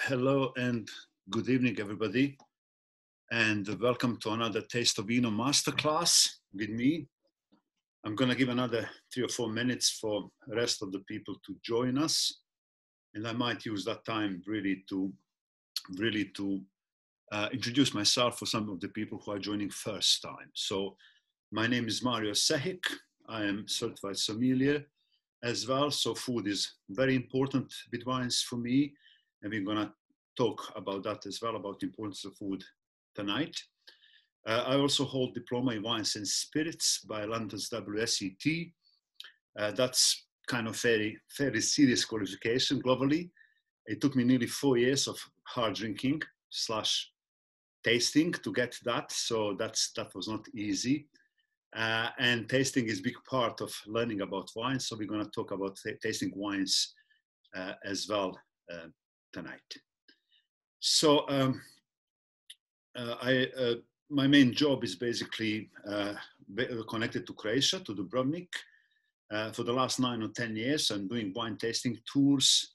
Hello and good evening, everybody, and welcome to another Taste of Vino Masterclass with me. I'm going to give another 3 or 4 minutes for the rest of the people to join us, and I might use that time really to introduce myself for some of the people who are joining first time. So, my name is Mario Sehic. I am certified sommelier as well. So, food is very important with wines for me, and we're going to talk about that as well, about the importance of food tonight. I also hold diploma in wines and spirits by London's WSET. That's kind of fairly serious qualification globally. It took me nearly 4 years of hard drinking / tasting to get that. So that was not easy. And tasting is a big part of learning about wines. So we're going to talk about tasting wines as well tonight. So my main job is basically connected to Croatia, to Dubrovnik. For the last 9 or 10 years, I'm doing wine tasting tours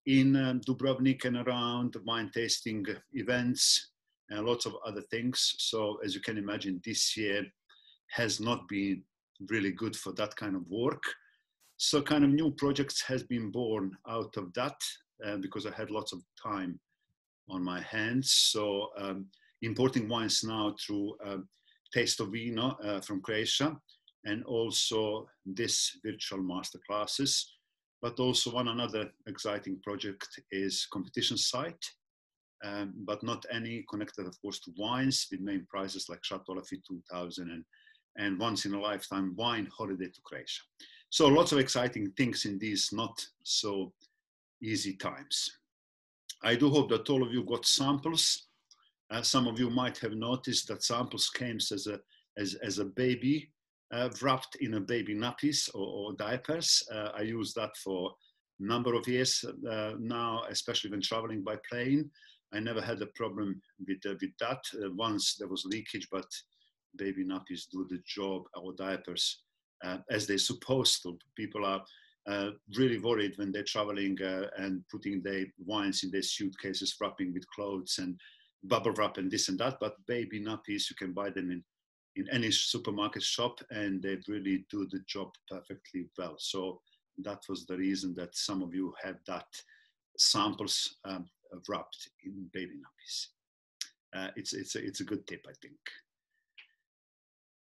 in Dubrovnik and around, wine tasting events and lots of other things. So as you can imagine, this year has not been really good for that kind of work. So kind of new projects has been born out of that because I had lots of time on my hands. So importing wines now through Taste of Vino from Croatia, and also this virtual masterclasses. But also another exciting project is competition site, but not any connected, of course, to wines, with main prizes like Chateau Lafite 2000 and once in a lifetime wine holiday to Croatia. So lots of exciting things in these not so easy times. I do hope that all of you got samples. Some of you might have noticed that samples came as a baby, wrapped in a baby nappies or diapers. I use that for a number of years now, especially when traveling by plane. I never had a problem with that. Once there was leakage, but baby nappies do the job, or diapers, as they're supposed to. People are really worried when they're traveling and putting their wines in their suitcases, wrapping with clothes and bubble wrap and this and that. But baby nappies, you can buy them in any supermarket shop, and they really do the job perfectly well. So that was the reason that some of you have that samples wrapped in baby nappies. It's a good tip, I think.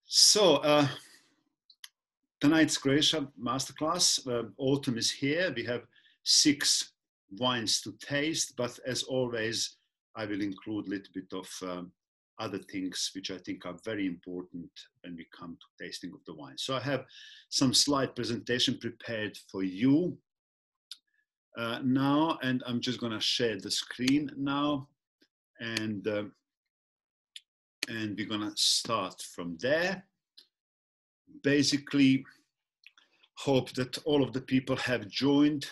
So tonight's Croatia masterclass. Autumn is here. We have 6 wines to taste, but as always, I will include a little bit of other things which I think are very important when we come to tasting of the wine. So I have some slide presentation prepared for you now, and I'm just going to share the screen now, and we're going to start from there. Basically, hope that all of the people have joined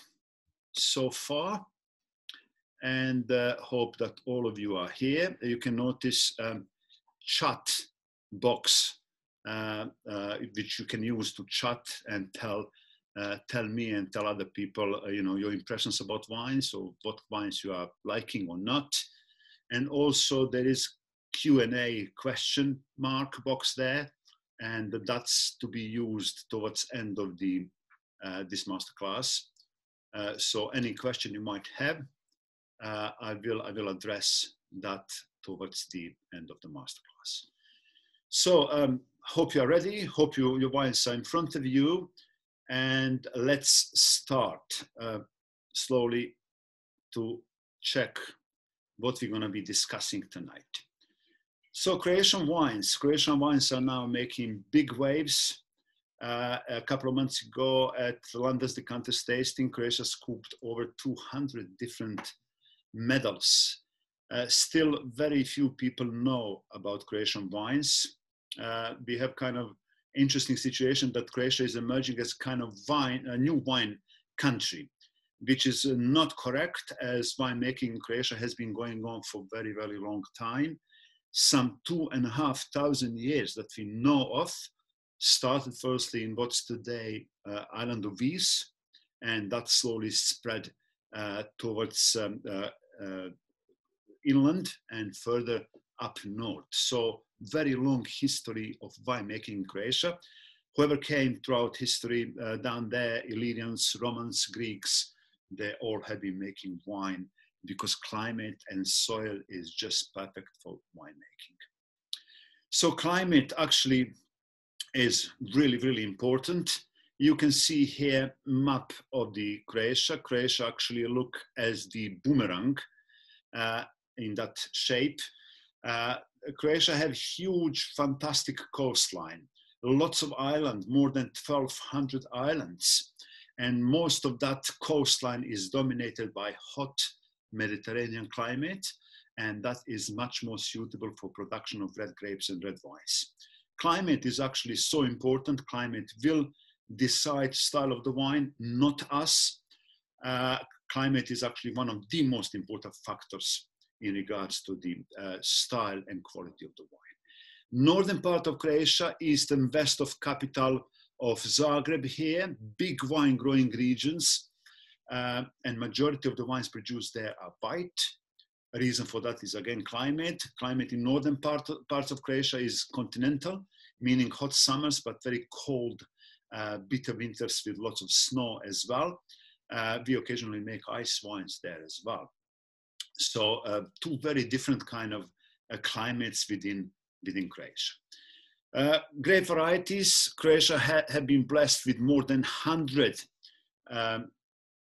so far, and hope that all of you are here. You can notice chat box which you can use to chat and tell me and tell other people your impressions about wines, or what wines you are liking or not. And also there is Q&A question mark box there, and that's to be used towards end of the this masterclass. So any question you might have, I will address that towards the end of the masterclass. So hope you are ready. Hope your wines are in front of you, and let's start slowly to check what we're going to be discussing tonight. So Croatian wines are now making big waves. A couple of months ago at London's Decanters tasting, Croatia scooped over 200 different medals. Still very few people know about Croatian wines. We have kind of interesting situation that Croatia is emerging as kind of a new wine country, which is not correct, as winemaking in Croatia has been going on for a very, very long time. Some 2,500 years that we know of, started firstly in what's today island of Vis, and that slowly spread towards inland and further up north. So very long history of winemaking in Croatia. Whoever came throughout history down there, Illyrians, Romans, Greeks, they all have been making wine because climate and soil is just perfect for winemaking. So climate actually is really, really important. You can see here map of the Croatia. Croatia actually look as the boomerang in that shape. Croatia have huge, fantastic coastline, lots of islands, more than 1,200 islands. And most of that coastline is dominated by hot Mediterranean climate. And that is much more suitable for production of red grapes and red wines. Climate is actually so important. Climate will decide style of the wine, not us. Climate is actually one of the most important factors in regards to the style and quality of the wine. Northern part of Croatia, east and west of capital of Zagreb here, big wine growing regions, and majority of the wines produced there are white. A reason for that is again climate. Climate in northern parts of Croatia is continental, meaning hot summers but very cold, bitter winters with lots of snow as well. We occasionally make ice wines there as well. So two very different kind of climates within Croatia. Grape varieties, Croatia have been blessed with more than 100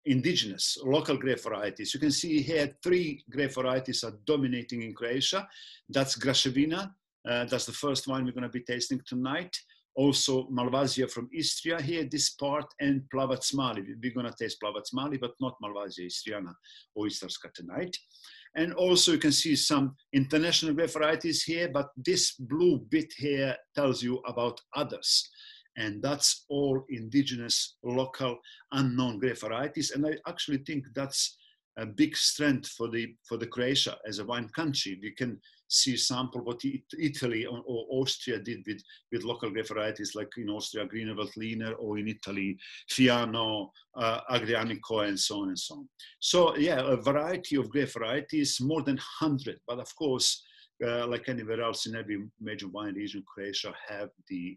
indigenous local grape varieties. You can see here 3 grape varieties are dominating in Croatia. That's Graševina, that's the first wine we're going to be tasting tonight. Also Malvasia from Istria here, this part, and Plavac Mali. We're going to taste Plavac Mali, but not Malvasia Istriana or Istarska tonight. And also you can see some international grape varieties here, but this blue bit here tells you about others. And that's all indigenous, local, unknown grape varieties. And I actually think that's a big strength for the Croatia as a wine country. We can see sample what Italy or Austria did with local grape varieties, like in Austria, Grüner Veltliner, or in Italy, Fiano, Agrianico, and so on and so on. So yeah, a variety of grape varieties, more than 100. But of course, like anywhere else in every major wine region, Croatia have the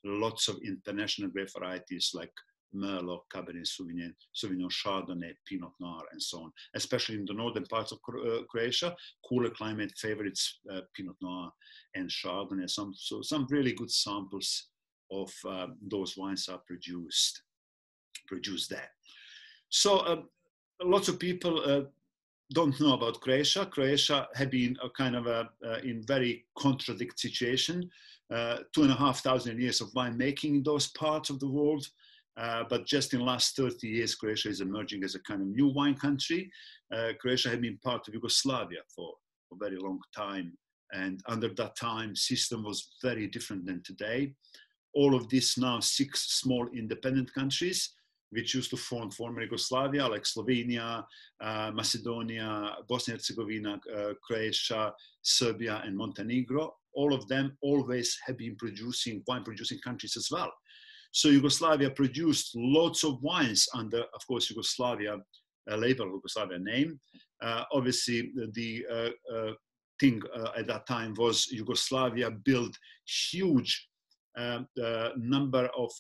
lots of international grape varieties like Merlot, Cabernet Sauvignon, Chardonnay, Pinot Noir, and so on. Especially in the northern parts of Croatia, cooler climate favorites Pinot Noir and Chardonnay. So some really good samples of those wines are produced there. So lots of people don't know about Croatia. Croatia had been a kind of in very contradict situation. 2,500 years of winemaking in those parts of the world. But just in the last 30 years, Croatia is emerging as a kind of new wine country. Croatia had been part of Yugoslavia for a very long time. And under that time, system was very different than today. All of this now 6 small independent countries, which used to form former Yugoslavia, like Slovenia, Macedonia, Bosnia and Herzegovina, Croatia, Serbia, and Montenegro. All of them always have been wine producing countries as well. So Yugoslavia produced lots of wines under, of course, Yugoslavia label, Yugoslavia name. Obviously, the thing at that time was Yugoslavia built huge number of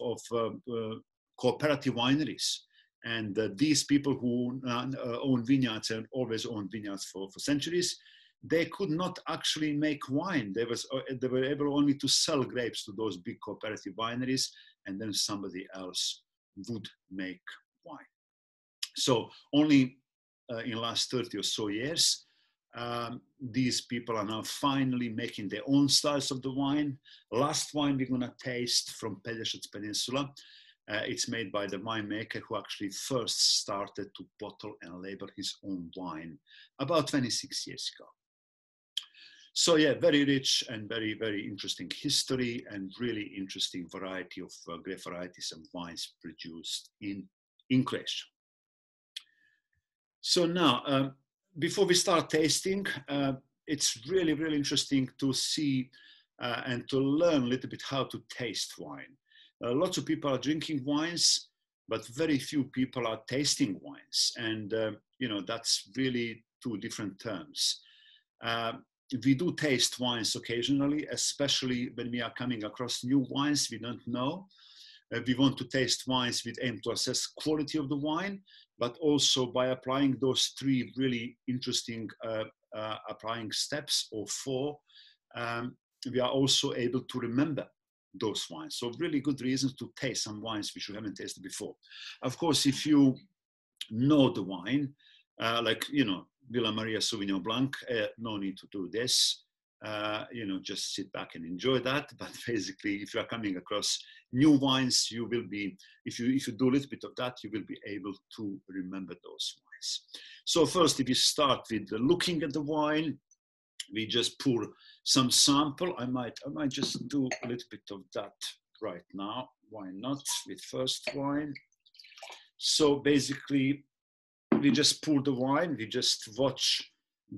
cooperative wineries. And these people who own vineyards and always owned vineyards for centuries, they could not actually make wine. They were able only to sell grapes to those big cooperative wineries, and then somebody else would make wine. So only in the last 30 or so years, these people are now finally making their own styles of the wine. Last wine we're going to taste from Pelješac Peninsula. It's made by the winemaker who actually first started to bottle and label his own wine about 26 years ago. So yeah, very rich and very, very interesting history and really interesting variety of grape varieties and wines produced in Croatia. So now, before we start tasting, it's really, really interesting to see and to learn a little bit how to taste wine. Lots of people are drinking wines, but very few people are tasting wines. And, you know, that's really two different terms. We do taste wines occasionally, especially when we are coming across new wines we don't know. We want to taste wines with aim to assess quality of the wine, but also by applying those three really interesting applying steps, or four, we are also able to remember those wines. So really good reasons to taste some wines which you haven't tasted before. Of course, if you know the wine, like, you know, Villa Maria Sauvignon Blanc, no need to do this. You know, just sit back and enjoy that. But basically, if you are coming across new wines, you will be, if you do a little bit of that, you will be able to remember those wines. So first, if you start with looking at the wine, we just pour some sample. I might just do a little bit of that right now. Why not? With first wine. So basically, we just pour the wine. We just watch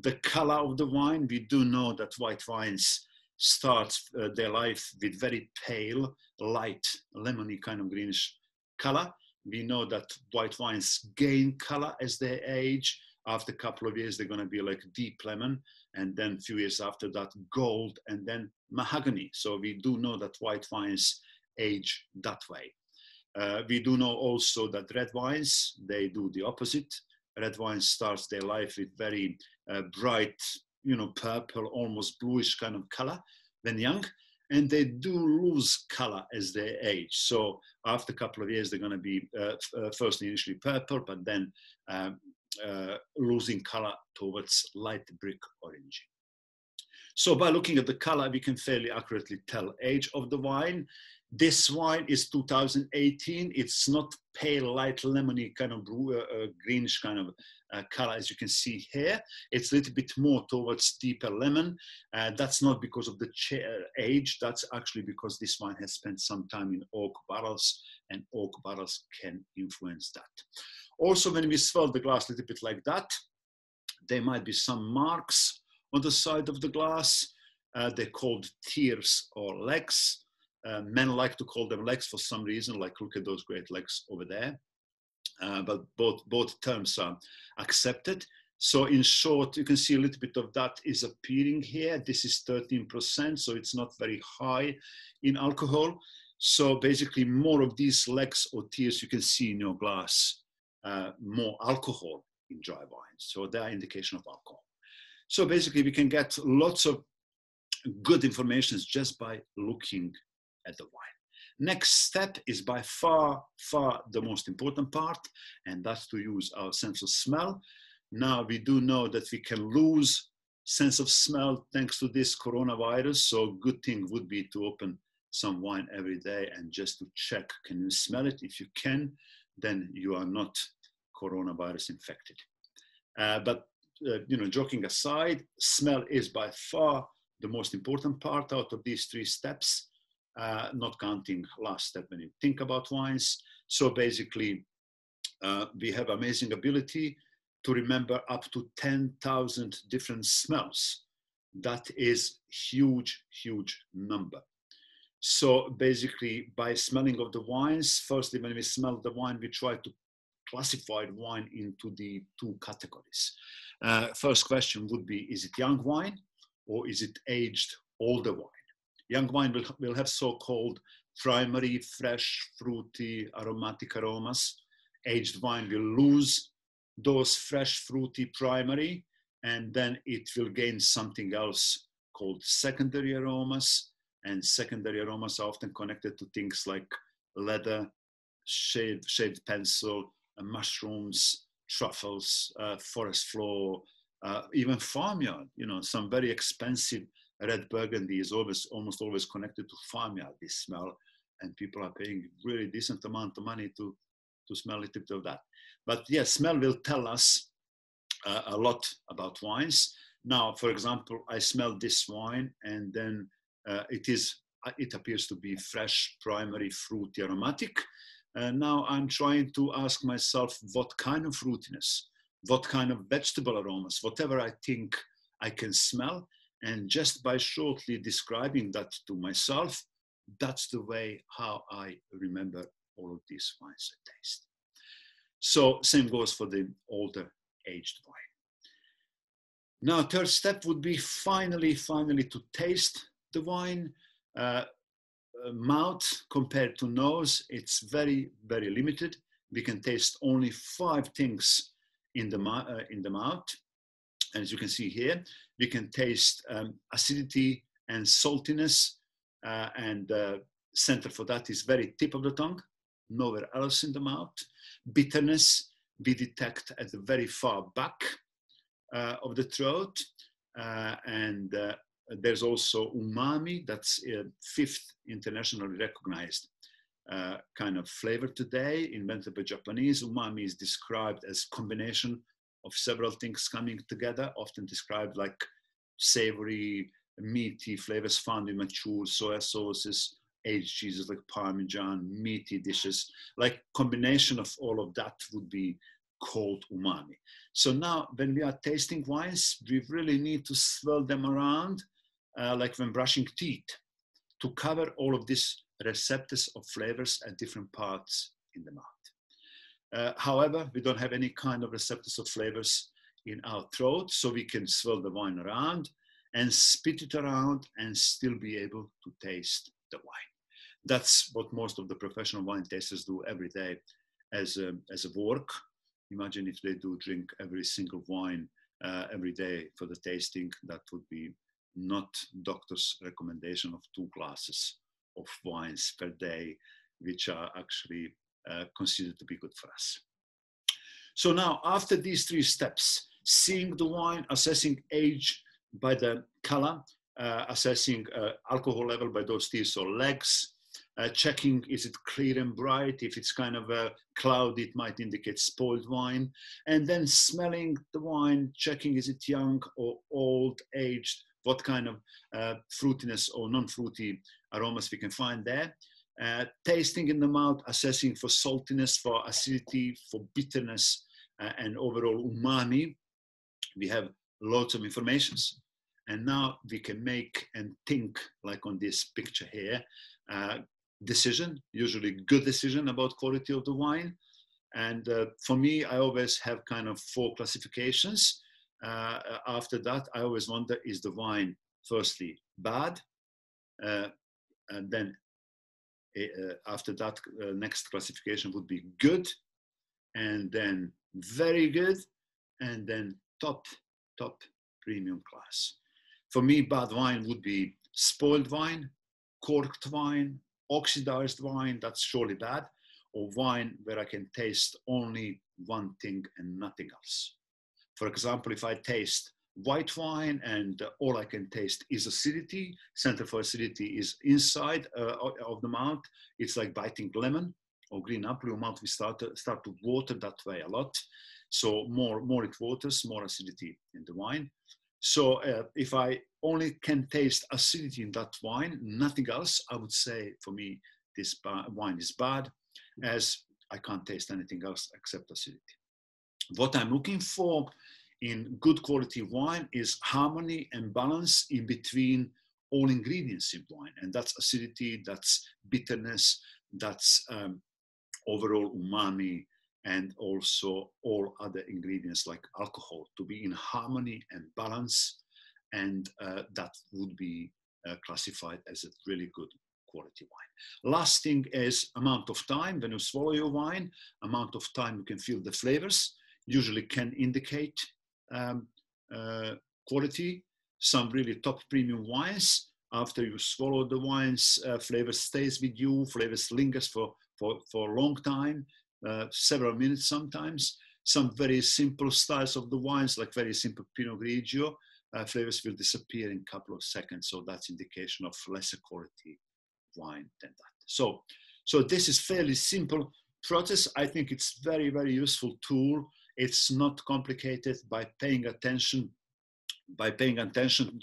the color of the wine. We do know that white wines start their life with very pale, light, lemony kind of greenish color. We know that white wines gain color as they age. After a couple of years, they're going to be like deep lemon, and then a few years after that, gold, and then mahogany. So we do know that white wines age that way. We do know also that red wines, they do the opposite. Red wine starts their life with very bright, you know, purple, almost bluish kind of color when young, and they do lose color as they age. So after a couple of years, they're going to be first initially purple, but then losing color towards light brick orange. So by looking at the color, we can fairly accurately tell age of the wine. This wine is 2018. It's not pale, light, lemony kind of greenish kind of color, as you can see here. It's a little bit more towards deeper lemon. That's not because of the age. That's actually because this wine has spent some time in oak barrels, and oak barrels can influence that. Also, when we swirl the glass a little bit like that, there might be some marks on the side of the glass. They're called tears or legs. Men like to call them legs for some reason, like look at those great legs over there. But both terms are accepted. So in short, you can see a little bit of that is appearing here. This is 13%, so it's not very high in alcohol. So basically more of these legs or tears you can see in your glass, more alcohol in dry wine. So they are indication of alcohol. So basically we can get lots of good information just by looking at the wine. Next step is by far the most important part, and that's to use our sense of smell. Now we do know that we can lose sense of smell thanks to this coronavirus. So good thing would be to open some wine every day and just to check, can you smell it? If you can, then you are not coronavirus infected. But you know, joking aside, smell is by far the most important part out of these three steps, not counting last step when you think about wines. So basically, we have amazing ability to remember up to 10,000 different smells. That is huge, huge number. So basically, by smelling of the wines, firstly, when we smell the wine, we try to classify wine into the two categories. First question would be, is it young wine or is it aged older wine? Young wine will have so-called primary, fresh, fruity, aromatic aromas. Aged wine will lose those fresh, fruity primary, and then it will gain something else called secondary aromas. And secondary aromas are often connected to things like leather, shaved pencil, mushrooms, truffles, forest floor, even farmyard. You know, some very expensive red burgundy is almost always connected to farmyard, this smell, and people are paying really decent amount of money to smell a little bit of that. But yes, smell will tell us a lot about wines. Now, for example, I smell this wine, and then it appears to be fresh, primary, fruity, aromatic. Now I'm trying to ask myself what kind of fruitiness, what kind of vegetable aromas, whatever I think I can smell. And just by shortly describing that to myself, that's the way how I remember all of these wines I taste. So same goes for the older aged wine. Now, third step would be finally to taste the wine. Mouth compared to nose, it's very limited. We can taste only 5 things in the mouth. And as you can see here, we can taste acidity and saltiness, and center for that is very tip of the tongue, nowhere else in the mouth. Bitterness we detect at the very far back of the throat, and there's also umami, that's 5th internationally recognized kind of flavor today, invented by Japanese. Umami is described as combination of several things coming together, often described like savory, meaty flavors found in mature soya sauces, aged cheeses like Parmesan, meaty dishes, like combination of all of that would be called umami. So now when we are tasting wines, we really need to swirl them around like when brushing teeth, to cover all of these receptors of flavors at different parts in the mouth. However, we don't have any kind of receptors of flavors in our throat, so we can swirl the wine around and spit it around and still be able to taste the wine. That's what most of the professional wine tasters do every day as a work. Imagine if they do drink every single wine every day for the tasting. That would be not doctor's recommendation of 2 glasses of wines per day, which are actually considered to be good for us. So now, after these 3 steps, seeing the wine, assessing age by the color, assessing alcohol level by those teeth or legs, checking is it clear and bright. If it's kind of cloudy, it might indicate spoiled wine. And then smelling the wine, checking is it young or old, aged, what kind of fruitiness or non-fruity aromas we can find there. Tasting in the mouth, assessing for saltiness, for acidity, for bitterness, and overall umami. We have lots of informations. And now we can make and think, like on this picture here, decision, usually good decision about quality of the wine. And for me, I always have kind of 4 classifications. After that, I always wonder, is the wine firstly bad? And then after that, next classification would be good, and then very good, and then top premium class. For me, bad wine would be spoiled wine, corked wine, oxidized wine, that's surely bad, or wine where I can taste only one thing and nothing else. For example, if I taste white wine and all I can taste is acidity, center for acidity is inside of the mouth, it's like biting lemon or green apple, your mouth will start to water that way a lot. So more it waters, more acidity in the wine. So if I only can taste acidity in that wine, nothing else, I would say for me, this wine is bad, as I can't taste anything else except acidity. What I'm looking for in good quality wine is harmony and balance in between all ingredients in wine. And that's acidity, that's bitterness, that's overall umami, and also all other ingredients like alcohol to be in harmony and balance. And that would be classified as a really good quality wine. Last thing is amount of time. When you swallow your wine, amount of time you can feel the flavors, usually can indicate quality. Some really top premium wines, after you swallow the wines, flavor stays with you, flavors lingers for a long time, several minutes sometimes. Some very simple styles of the wines, like very simple Pinot Grigio, flavors will disappear in a couple of seconds. So that's indication of lesser quality wine than that. So this is fairly simple process. I think it's very, very useful tool. It's not complicated. By paying attention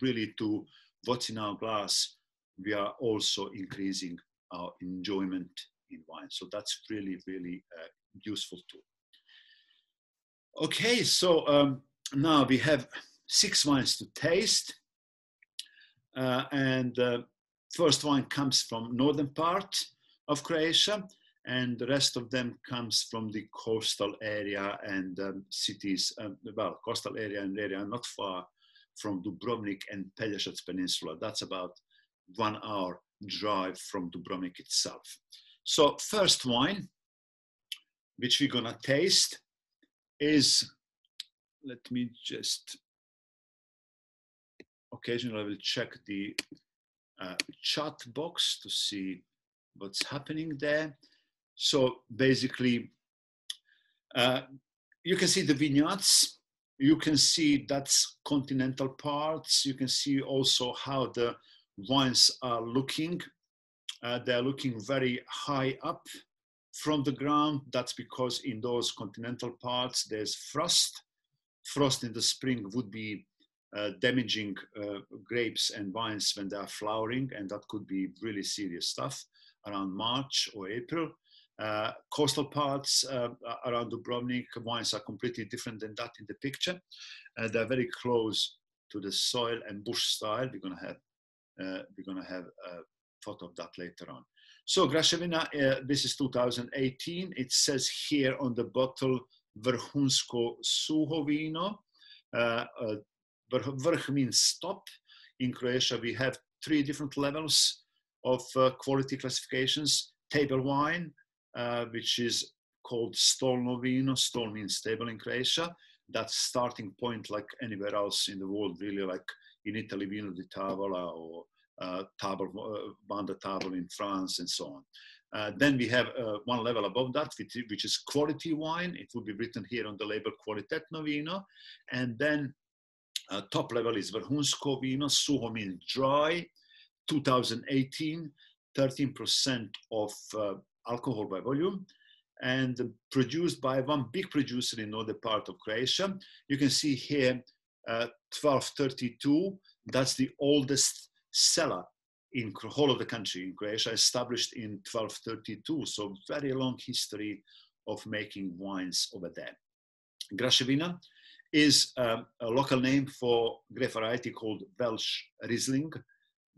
really to what's in our glass, we are also increasing our enjoyment in wine. So that's really, really useful tool. Okay, so now we have 6 wines to taste. And first wine comes from northern part of Croatia, and the rest of them comes from the coastal area and cities, well, coastal area and area not far from Dubrovnik and Pelješac Peninsula. That's about 1 hour drive from Dubrovnik itself. So first wine, which we're gonna taste is, let me just, occasionally I will check the chat box to see what's happening there. So basically, you can see the vineyards. You can see that's continental parts. You can see also how the wines are looking. They're looking very high up from the ground. That's because in those continental parts, there's frost. Frost in the spring would be damaging grapes and vines when they are flowering, and that could be really serious stuff around March or April. Coastal parts around Dubrovnik, wines are completely different than that in the picture. They're very close to the soil and bush style. We're gonna have a photo of that later on. So Graševina, this is 2018. It says here on the bottle, Vrhunsko suho vino. Vrh means top. In Croatia, we have 3 different levels of quality classifications. Table wine, which is called stolno vino. Stol means table in Croatia. That's starting point like anywhere else in the world, really, like in Italy, vino di tavola, or banda table in France, and so on. Then we have 1 level above that, which is quality wine. It will be written here on the label Kvalitetno vino. And then top level is Vrhunsko vino. Suho means dry. 2018, 13% of alcohol by volume, and produced by 1 big producer in northern part of Croatia. You can see here 1232. That's the oldest cellar in the whole of the country in Croatia, established in 1232. So very long history of making wines over there. Graševina is a local name for grape variety called Welsh Riesling.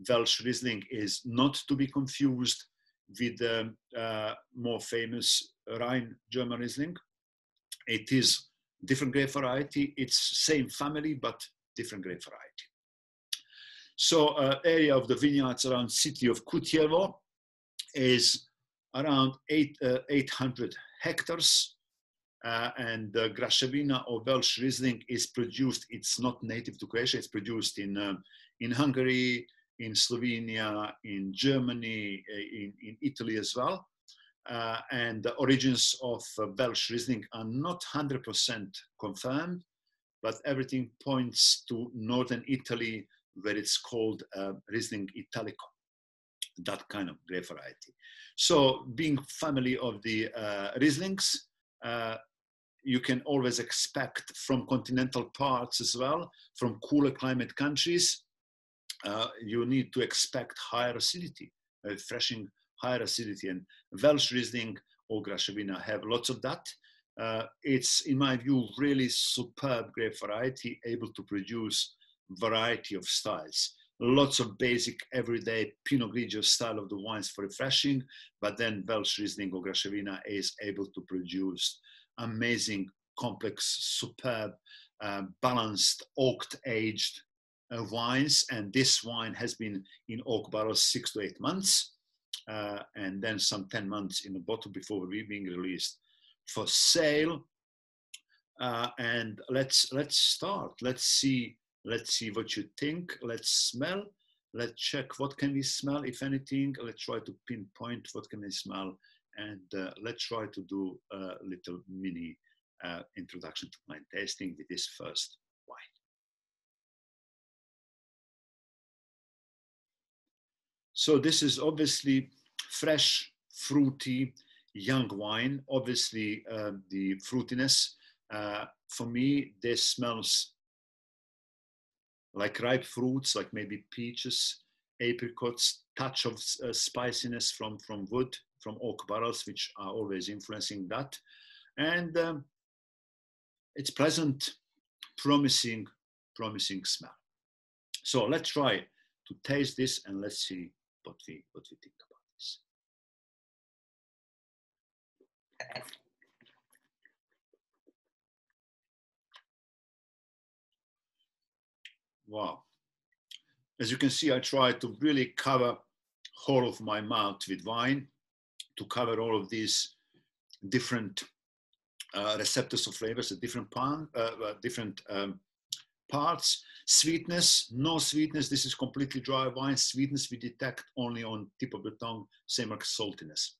Welsh Riesling is not to be confused with the more famous Rhine German Riesling. It is different grape variety. It's same family, but different grape variety. So area of the vineyards around city of Kutjevo is around 800 hectares. And Graševina or Welsh Riesling is produced, it's not native to Croatia, it's produced in Hungary, in Slovenia, in Germany, in Italy as well. And the origins of Welsh Riesling are not 100% confirmed, but everything points to northern Italy, where it's called Riesling Italico, that kind of grape variety. So being family of the Rieslings, you can always expect from continental parts as well, from cooler climate countries, you need to expect higher acidity, refreshing higher acidity. And Welsh Riesling or Graševina have lots of that. It's, in my view, really superb grape variety, able to produce variety of styles. Lots of basic, everyday Pinot Grigio style of the wines for refreshing, but then Welsh Riesling or Graševina is able to produce amazing, complex, superb, balanced, oaked-aged wines. And this wine has been in oak barrels 6 to 8 months, and then some 10 months in a bottle before being released for sale. And let's start. Let's see what you think. Let's smell. Let's check what can we smell, if anything. Let's try to pinpoint what can we smell, and let's try to do a little mini introduction to wine tasting with this first wine. So this is obviously fresh, fruity, young wine. Obviously, the fruitiness. For me, this smells like ripe fruits, like maybe peaches, apricots, touch of spiciness from wood, from oak barrels, which are always influencing that. And it's pleasant, promising smell. So let's try to taste this and let's see what we think about this. Wow. As you can see, I try to really cover whole of my mouth with wine, to cover all of these different receptors of flavors at different parts. Sweetness, no sweetness. This is completely dry wine. Sweetness we detect only on tip of the tongue, same like saltiness.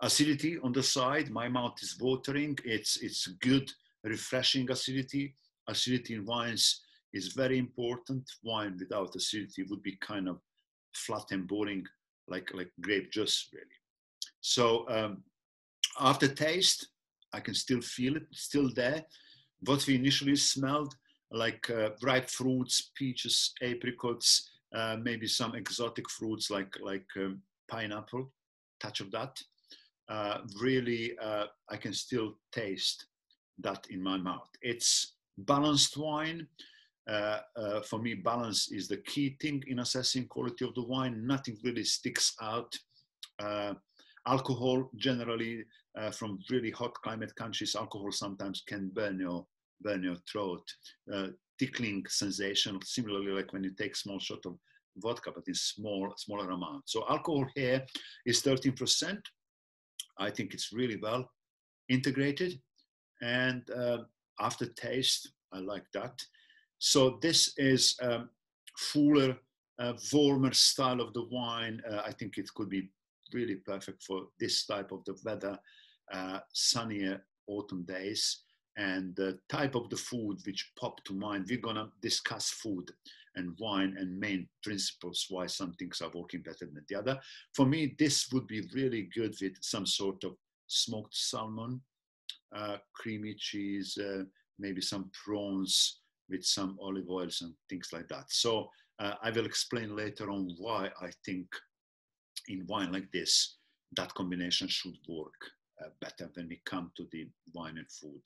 Acidity on the side, my mouth is watering. It's good, refreshing acidity. Acidity in wines is very important. Wine without acidity would be kind of flat and boring, like grape juice, really. So aftertaste, I can still feel it, still there. What we initially smelled, like ripe fruits, peaches, apricots, maybe some exotic fruits like pineapple, touch of that. Really, I can still taste that in my mouth. It's balanced wine. For me, balance is the key thing in assessing quality of the wine. Nothing really sticks out. Alcohol, generally, from really hot climate countries, alcohol sometimes can burn your throat. Tickling sensation, similarly like when you take small shot of vodka, but in smaller amount. So alcohol here is 13%. I think it's really well integrated, and aftertaste, I like that. So this is fuller, warmer style of the wine. I think it could be really perfect for this type of the weather, sunnier autumn days. And the type of the food which popped to mind, we're gonna discuss food and wine and main principles why some things are working better than the other. For me, this would be really good with some sort of smoked salmon, creamy cheese, maybe some prawns with some olive oils and things like that. So I will explain later on why I think in wine like this, that combination should work better when we come to the wine and food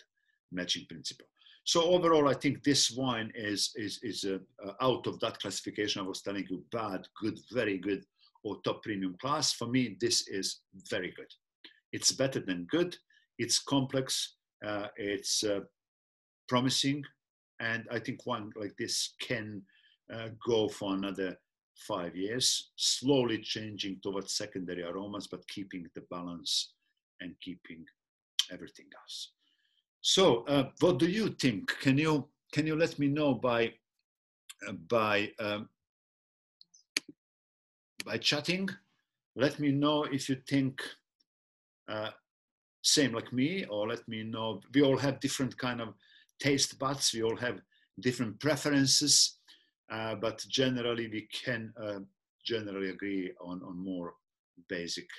matching principle. So overall, I think this wine is out of that classification I was telling you, bad, good, very good, or top premium class. For me, this is very good. It's better than good. It's complex. It's promising. And I think wine like this can go for another 5 years, slowly changing towards secondary aromas, but keeping the balance and keeping everything else. So, what do you think? Can you let me know by chatting? Let me know if you think same like me, or let me know. We all have different kind of taste buds. We all have different preferences, but generally we can generally agree on more basic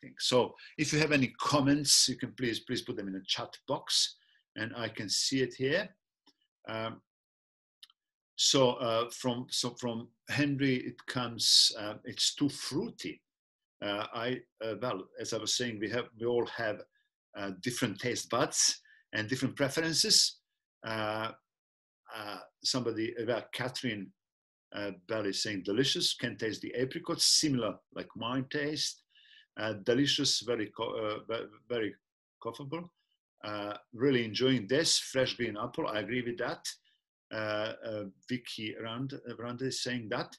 things. So if you have any comments, you can please put them in the chat box, and I can see it here. From Henry, it comes. It's too fruity. Well, as I was saying, we all have different taste buds and different preferences. Somebody, Catherine Bell is saying delicious. Can taste the apricots, similar like mine taste. Delicious, very comfortable. Really enjoying this fresh green apple. I agree with that. Vicky Randa is saying that.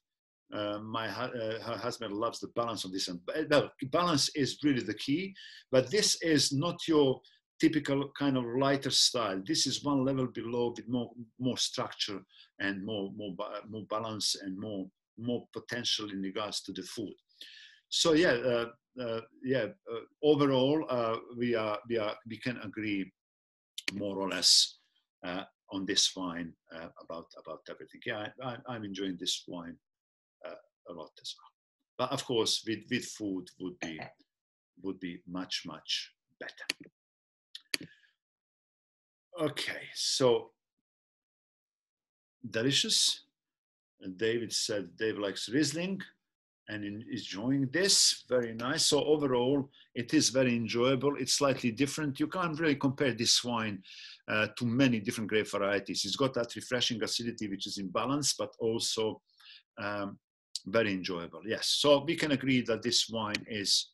Her husband loves the balance on this, and well, balance is really the key. But this is not your typical kind of lighter style. This is one level below with more structure and more balance and more potential in regards to the food. So yeah, overall, we can agree more or less on this wine about everything. Yeah, I'm enjoying this wine a lot as well. But of course, with food would be much better. Okay, so delicious. And David said Dave likes Riesling and is enjoying this. Very nice. So overall, it is very enjoyable. It's slightly different. You can't really compare this wine to many different grape varieties. It's got that refreshing acidity, which is in balance, but also very enjoyable. Yes. So we can agree that this wine is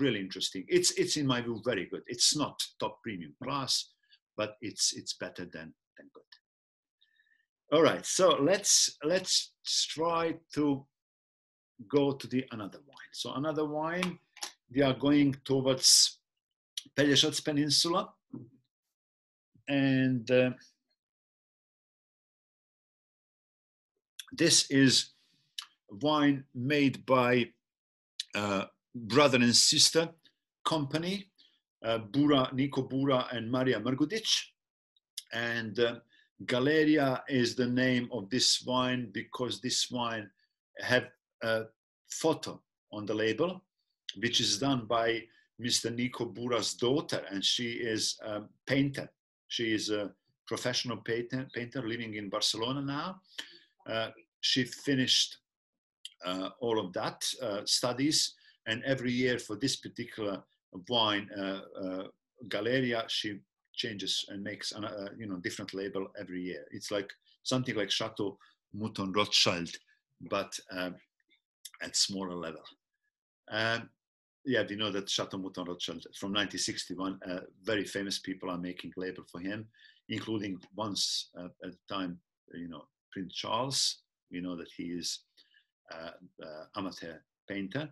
really interesting. It's in my view very good. It's not top premium class, but it's better than good. All right, so let's try to go to the another wine. So another wine, we are going towards Pelješac Peninsula, and this is wine made by brother and sister company, Niko Bura and Marija Mrgudić, and Galeria is the name of this wine because this wine have a photo on the label, which is done by Mr. Niko Bura's daughter, and she is a painter. She is a professional painter living in Barcelona now. She finished all of that studies, and every year for this particular wine, Galeria, she changes and makes different label every year. It's like something like Chateau Mouton Rothschild, but at smaller level. Yeah, we know that Chateau Mouton Rothschild from 1961, very famous people are making label for him, including once at the time, Prince Charles. We know that he is amateur painter.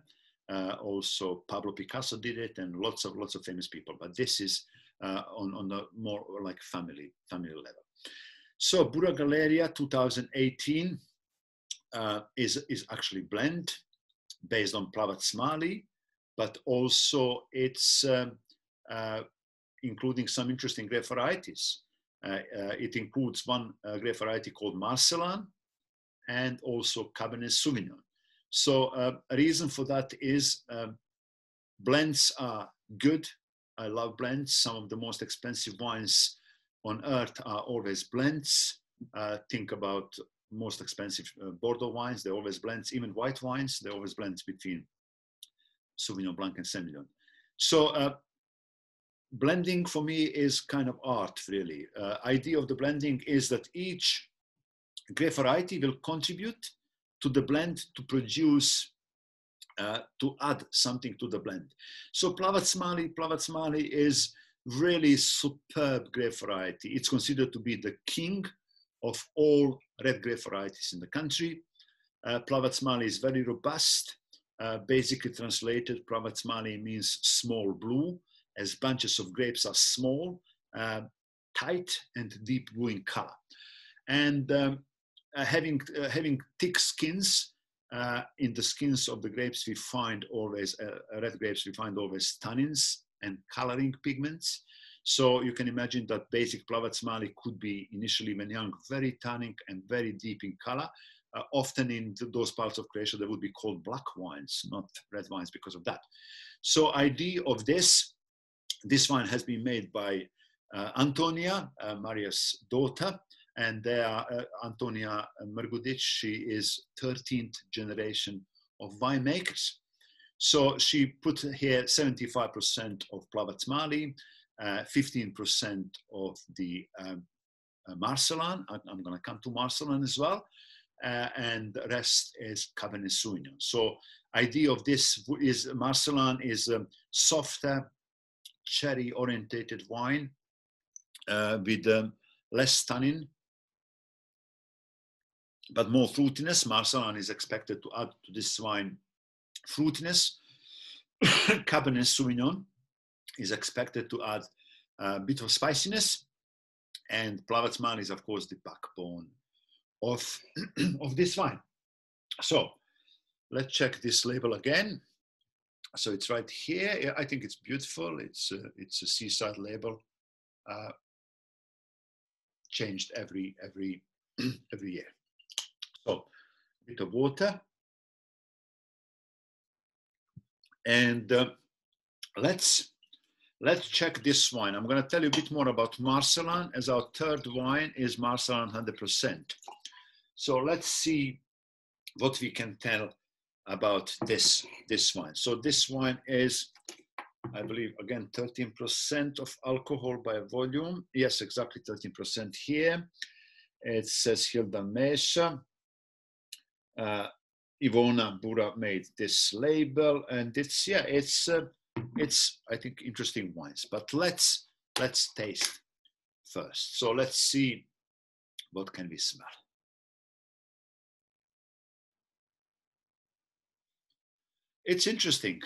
Also Pablo Picasso did it, and lots of famous people. But this is on the more like family level. So Bura Galeria 2018 is actually blend based on Plavac Mali, but also it's including some interesting grape varieties. It includes one grape variety called Marcelin and also Cabernet Sauvignon. So a reason for that is blends are good. I love blends. Some of the most expensive wines on earth are always blends. Think about most expensive Bordeaux wines. They're always blends. Even white wines, they're always blends between Sauvignon Blanc and Semillon. So blending for me is kind of art, really. Idea of the blending is that each grape variety will contribute to the blend to produce, to add something to the blend. So Plavac Mali is really superb grape variety. It's considered to be the king of all red grape varieties in the country. Plavac Mali is very robust. Basically translated, Plavac Mali means small blue, as bunches of grapes are small, tight, and deep blue in color. And having thick skins, in the skins of the grapes we find always, red grapes, we find always tannins and coloring pigments. So you can imagine that basic Plavac Mali could be initially when young very tannic and very deep in color. Often in those parts of Croatia they would be called black wines, not red wines, because of that. So idea of this wine has been made by Antonia, Maria's daughter, and they are Antonia Mrgudić. She is 13th generation of winemakers. So she put here 75% of Plavac Mali, 15% of the Marcelin. I'm going to come to Marcelin as well. And the rest is Cabernet Sauvignon. So idea of this is Marcelin is a softer, cherry-orientated wine with less tannin, but more fruitiness. Marcelin is expected to add to this wine fruitiness. Cabernet Sauvignon is expected to add a bit of spiciness, and Plavac Mali is, of course, the backbone of this wine. So let's check this label again. So it's right here. I think it's beautiful. It's a seaside label, changed every year. So a bit of water, and let's check this wine. I'm going to tell you a bit more about Marcelin, as our third wine is Marcelin 100%. So let's see what we can tell about this wine. So this wine is, I believe, again, 13% of alcohol by volume. Yes, exactly 13% here. It says here Dalmatia. Ivona Bura made this label, and it's I think interesting wines. But let's taste first. So let's see what can we smell. It's interesting.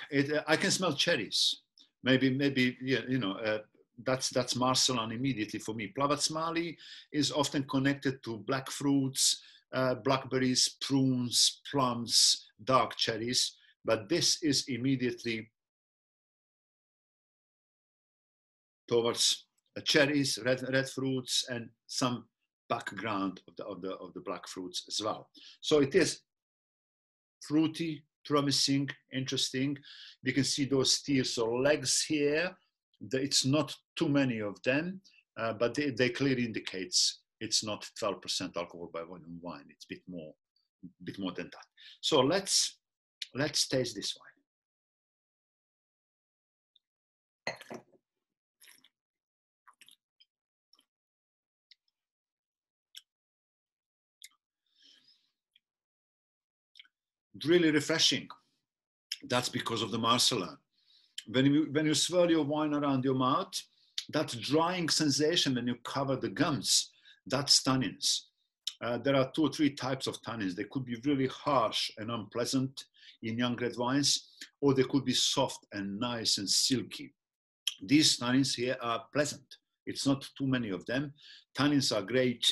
I can smell cherries. Maybe yeah, you know, that's Marcellan immediately for me. Plavatsmali is often connected to black fruits, blackberries, prunes, plums, dark cherries, but this is immediately towards cherries, red fruits, and some background of the black fruits as well. So it is fruity, promising, interesting. You can see those tears or legs here. It's not too many of them, but they clearly indicates it's not 12% alcohol by volume wine. It's a bit more than that. So let's taste this wine. Really refreshing. That's because of the Marcellan. When you swirl your wine around your mouth, that drying sensation when you cover the gums, that's tannins. There are 2 or 3 types of tannins. They could be really harsh and unpleasant in young red wines, or they could be soft and nice and silky. These tannins here are pleasant. It's not too many of them. Tannins are great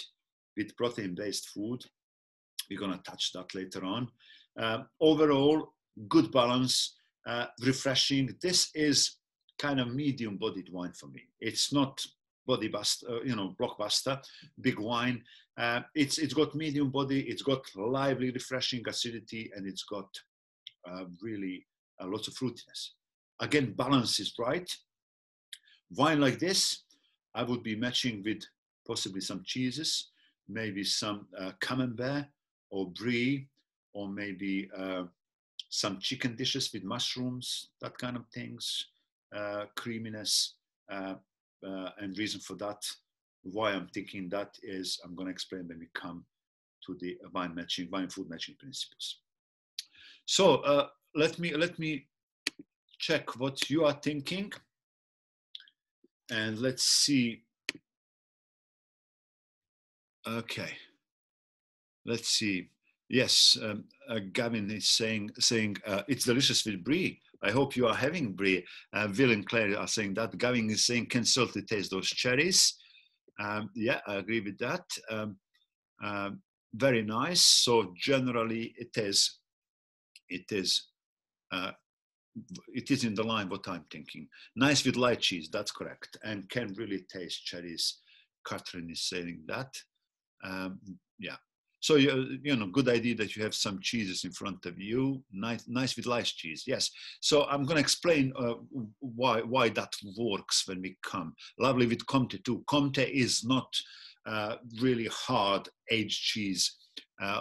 with protein-based food. We're going to touch that later on. Overall, good balance, refreshing. This is kind of medium-bodied wine for me. It's not blockbuster, big wine. It's got medium body. It's got lively, refreshing acidity, and it's got really lots of fruitiness. Again, balance is right. Wine like this, I would be matching with possibly some cheeses, maybe some camembert or brie, or maybe some chicken dishes with mushrooms, that kind of things, creaminess. And reason for that, why I'm thinking that is, I'm going to explain when we come to the wine food matching principles. So let me check what you are thinking, and let's see. Okay, let's see. Yes, Gavin is saying it's delicious with brie. I hope you are having brie. Will and Claire are saying that. Gavin is saying can certainly taste those cherries. Yeah, I agree with that. Very nice. So generally, it is in the line what I'm thinking. Nice with light cheese. That's correct, and can really taste cherries. Catherine is saying that. Yeah. So, good idea that you have some cheeses in front of you. Nice with light cheese, yes. So I'm going to explain why that works when we come. Lovely with Comte too. Comte is not really hard aged cheese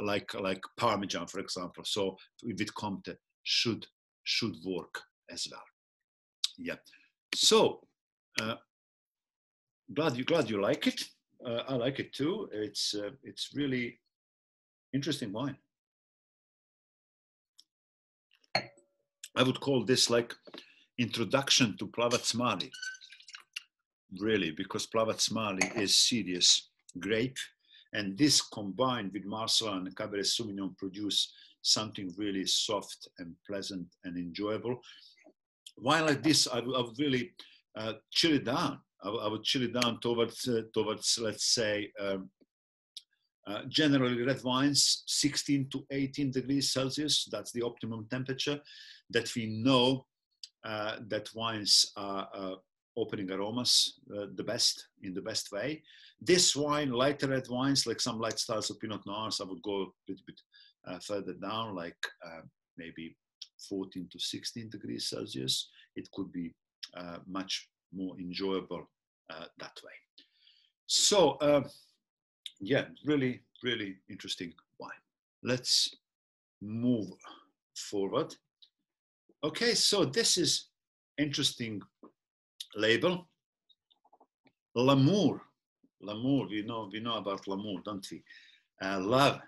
like Parmesan, for example. So with Comte should work as well. Yeah. So glad you like it. I like it too. It's really interesting wine. I would call this like introduction to Plavatsmali, really, because Plavatsmali is serious grape, and this combined with Marcellan and Cabernet Sauvignon produce something really soft and pleasant and enjoyable. Wine like this, I would really chill it down. I would chill it down towards let's say, generally red wines, 16 to 18 degrees Celsius. That's the optimum temperature that we know that wines are opening aromas in the best way. This wine, lighter red wines, like some light styles of Pinot Noirs, I would go a little bit further down, like maybe 14 to 16 degrees Celsius. It could be much more enjoyable that way. So, yeah, really, really interesting wine. Let's move forward. Okay, so this is interesting label. L'amour, we know about l'amour, don't we? Love.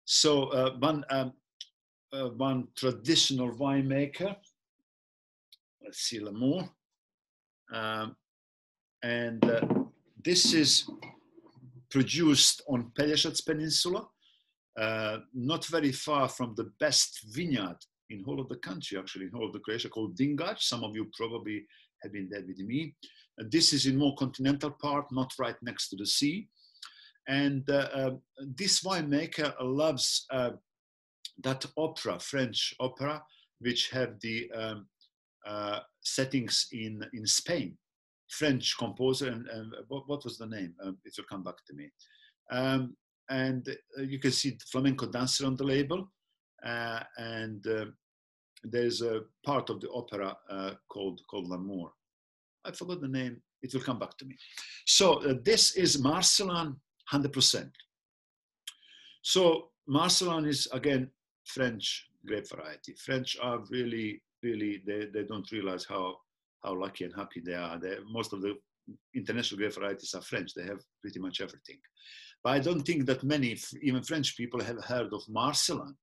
So one traditional winemaker. Let's see, l'amour, and this is produced on Pelješac Peninsula, not very far from the best vineyard in whole of the country, actually, in whole of the Croatia, called Dingač. Some of you probably have been there with me. This is in more continental part, not right next to the sea. And this winemaker loves that opera, French opera, which have the settings in Spain. French composer, and what was the name? It will come back to me. And you can see the flamenco dancer on the label, and there's a part of the opera called L'Amour. I forgot the name. It will come back to me. So this is Marcelin 100%. So Marcelin is, again, French grape variety. French are really, they don't realize how lucky and happy they are. Most of the international grape varieties are French. They have pretty much everything. But I don't think that many, even French people, have heard of Marcelin.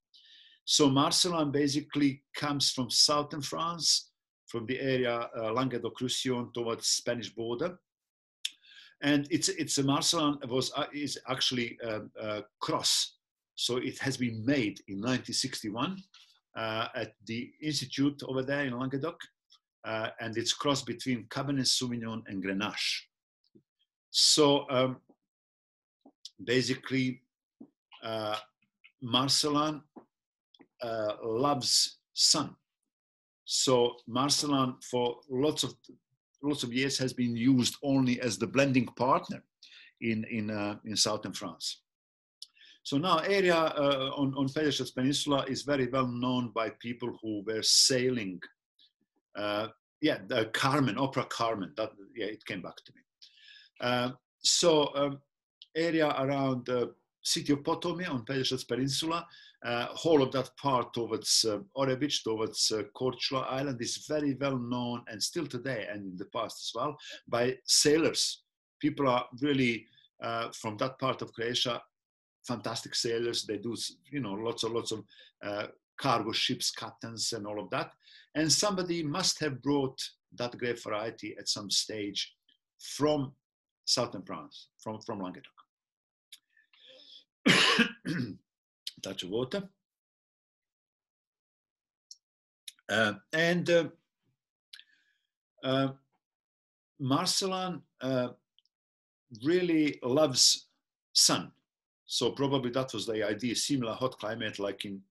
So Marcelin basically comes from southern France, from the area Languedoc-Roussillon towards Spanish border. And it's a Marcelin is actually a cross. So it has been made in 1961 at the institute over there in Languedoc. And it's crossed between Cabernet Sauvignon and Grenache. So basically, Marcelin loves sun. So Marcelin for lots of years has been used only as the blending partner in southern France. So now area on Pelješac Peninsula is very well known by people who were sailing. The Carmen, opera Carmen, it came back to me. Area around the city of Potomi on Pelješac Peninsula, whole of that part towards Orebić, towards Korčula Island is very well known, and still today and in the past as well, by sailors. People are really from that part of Croatia, fantastic sailors. They do, lots of cargo ships, captains, and all of that. And somebody must have brought that grape variety at some stage from southern France, from Languedoc. Touch of water. Marcelin really loves sun. So probably that was the idea, similar hot climate like in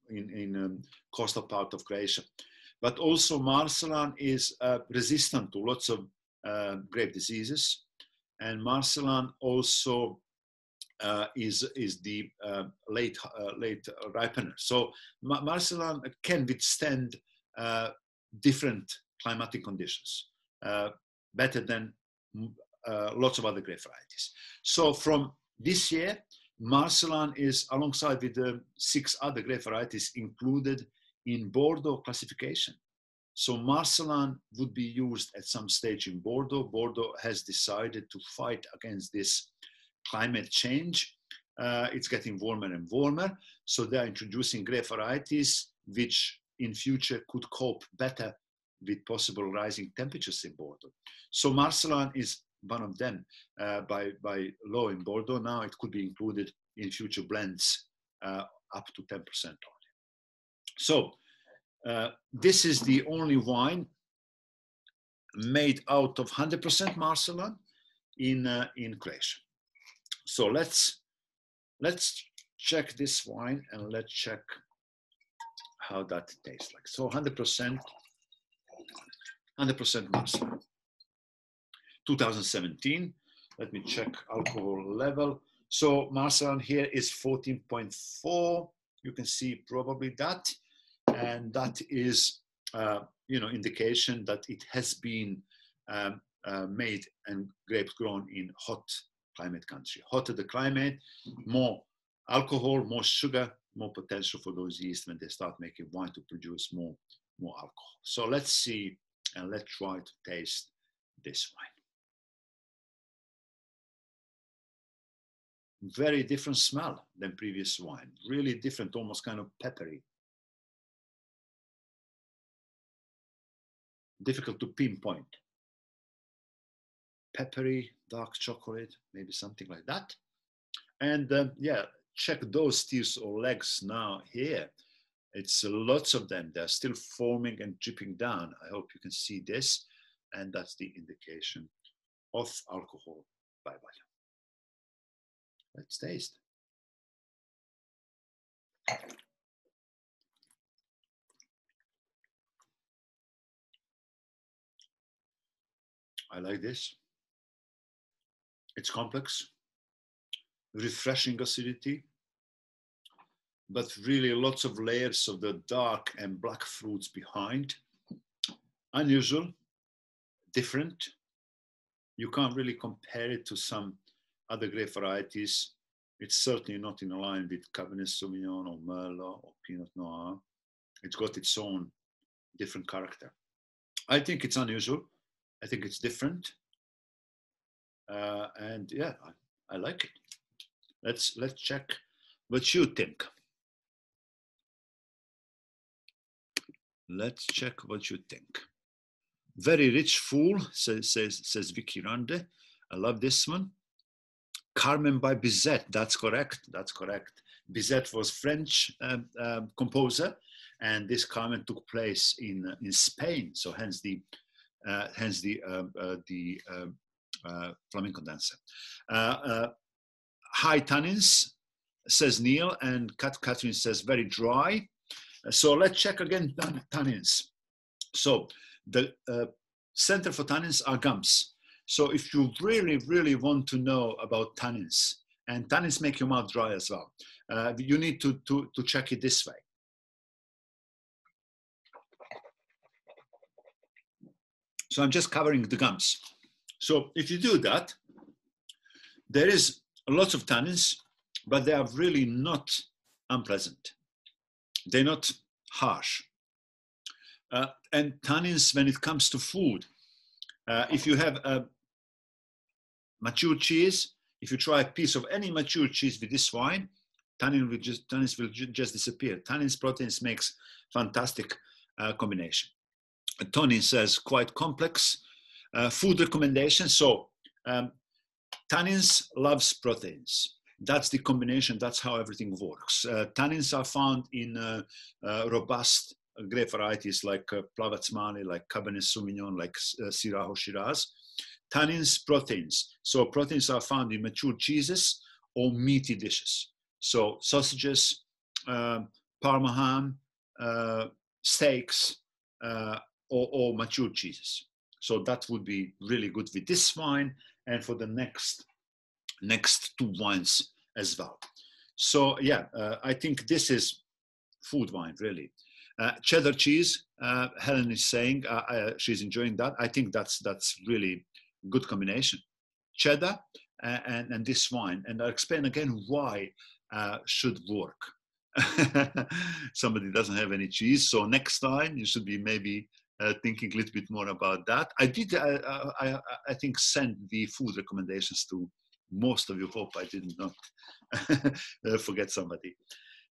coastal part of Croatia. But also Marcelin is resistant to lots of grape diseases. And Marcelin also is the late ripener. So Marcelin can withstand different climatic conditions better than lots of other grape varieties. So from this year, Marcelin is, alongside with the 6 other grape varieties, included in Bordeaux classification. So Marcelin would be used at some stage in Bordeaux. Bordeaux has decided to fight against this climate change. It's getting warmer and warmer. So they're introducing grape varieties which in future could cope better with possible rising temperatures in Bordeaux. So Marcelin is one of them. By law in Bordeaux now, it could be included in future blends up to 10% only. So this is the only wine made out of 100% Marcelin in Croatia. So let's check this wine and let's check how that tastes like. So 100% Marcelin. 2017. Let me check alcohol level. So Marcelin here is 14.4. You can see probably that, and that is indication that it has been made and grapes grown in hot climate country. Hotter the climate, more alcohol, more sugar, more potential for those yeast when they start making wine to produce more alcohol. So let's see and let's try to taste this wine. Very different smell than previous wine. Really different, almost kind of peppery. Difficult to pinpoint. Peppery, dark chocolate, maybe something like that. And check those teeth or legs now here. It's lots of them. They're still forming and dripping down. I hope you can see this. And that's the indication of alcohol by volume. Let's taste. I like this. It's complex, refreshing acidity, but really lots of layers of the dark and black fruits behind. Unusual, different. You can't really compare it to some other grape varieties. It's certainly not in line with Cabernet Sauvignon or Merlot or Pinot Noir. It's got its own different character. I think it's unusual. I think it's different. And yeah, I like it. Let's check what you think. Let's check what you think. Very rich, full, says Vicky Rande. I love this one. Carmen by Bizet. That's correct. That's correct. Bizet was French composer, and this Carmen took place in Spain. So hence the flamenco dancer. High tannins, says Neil, and Catherine says very dry. So let's check again tannins. So the center for tannins are gums. So if you really, really want to know about tannins, and tannins make your mouth dry as well, you need to check it this way. So I'm just covering the gums. So if you do that, there is lots of tannins, but they are really not unpleasant. They're not harsh. And tannins, when it comes to food, if you have a mature cheese, if you try a piece of any mature cheese with this wine, tannins will just disappear. Tannins, proteins makes fantastic combination. Tony says quite complex. Food recommendations. So tannins loves proteins. That's the combination. That's how everything works. Tannins are found in robust grape varieties like Plavatsmani, like Cabernet Sauvignon, like Syrah or Shiraz. Tannins, proteins. So proteins are found in mature cheeses or meaty dishes. So sausages, Parma ham, steaks, or mature cheeses. So that would be really good with this wine and for the next two wines as well. So yeah, I think this is food wine really. Cheddar cheese, Helen is saying she's enjoying that. I think that's really good combination. Cheddar and this wine, and I'll explain again why should work. Somebody doesn't have any cheese, so next time you should be maybe thinking a little bit more about that. I did, I think, send the food recommendations to most of you. Hope I did not forget somebody.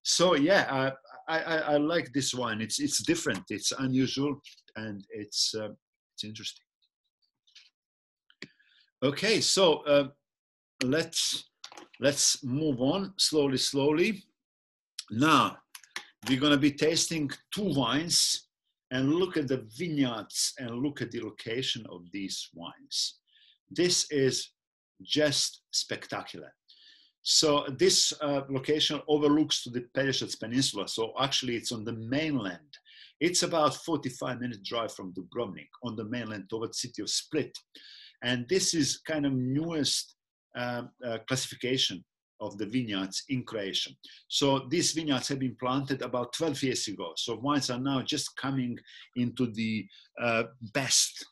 So yeah, I like this wine. It's different. It's unusual, and it's interesting. Okay, so let's move on slowly. Now we're going to be tasting two wines and look at the vineyards and look at the location of these wines. This is just spectacular. So this location overlooks to the Pelješac Peninsula. So actually it's on the mainland. It's about 45-minute drive from Dubrovnik on the mainland towards the city of Split. And this is kind of newest classification of the vineyards in Croatia. So these vineyards have been planted about 12 years ago. So wines are now just coming into the best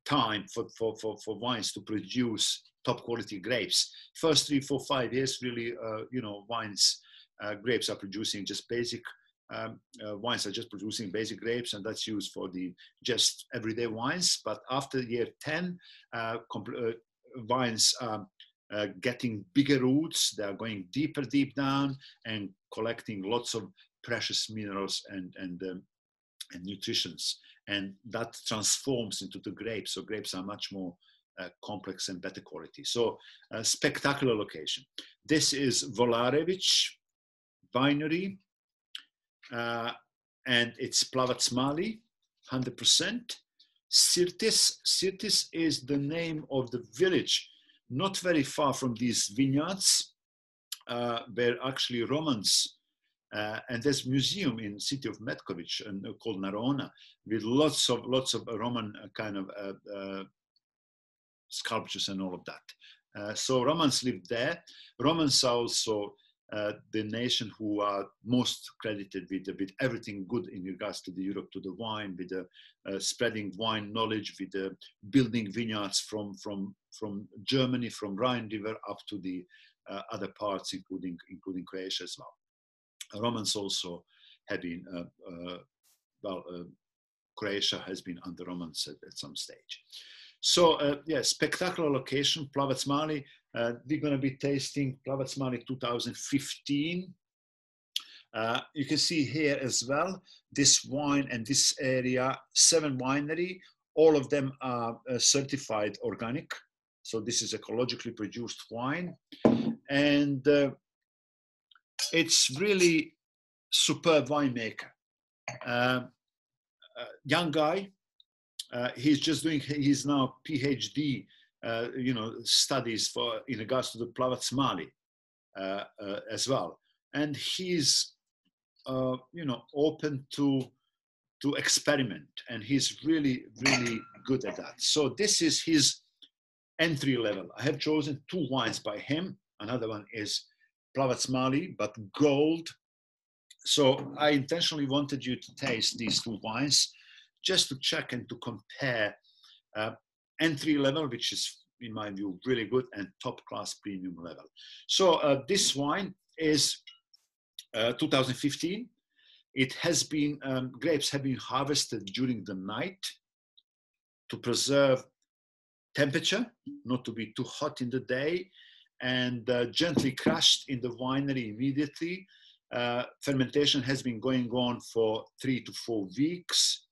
time for wines to produce top quality grapes. First 3, 4, 5 years, really, wines, grapes are producing just basic, wines are just producing basic grapes, and that's used for the just everyday wines. But after year 10, wines are getting bigger roots. They are going deep down and collecting lots of precious minerals and nutrients, and that transforms into the grapes. So grapes are much more complex and better quality. So spectacular location. This is Volarević Winery and it's Plavac Mali, 100%. Sirtis is the name of the village, not very far from these vineyards, where actually Romans, and there's a museum in the city of Metkovic called Narona, with lots of Roman kind of sculptures and all of that. So Romans lived there. Romans are also the nation who are most credited with everything good in regards to the Europe, to the wine, with the spreading wine knowledge, with the building vineyards from Germany, from Rhine River up to the other parts, including Croatia as well. Romans also have been, Croatia has been under Romans at some stage. So yeah, spectacular location, Plavac Mali. We're going to be tasting Plavac Mali 2015. You can see here as well, this wine and this area, 7 winery, all of them are certified organic. So this is ecologically produced wine. And it's really superb winemaker. Young guy. He's just doing his now PhD, studies in regards to the Plavac Mali as well, and he's open to experiment, and he's really good at that. So this is his entry level. I have chosen 2 wines by him. Another one is Plavac Mali, but gold. So I intentionally wanted you to taste these 2 wines, just to check and to compare entry level, which is, in my view, really good, and top class premium level. So this wine is 2015. It has been, grapes have been harvested during the night to preserve temperature, not to be too hot in the day, and gently crushed in the winery immediately. Fermentation has been going on for 3 to 4 weeks.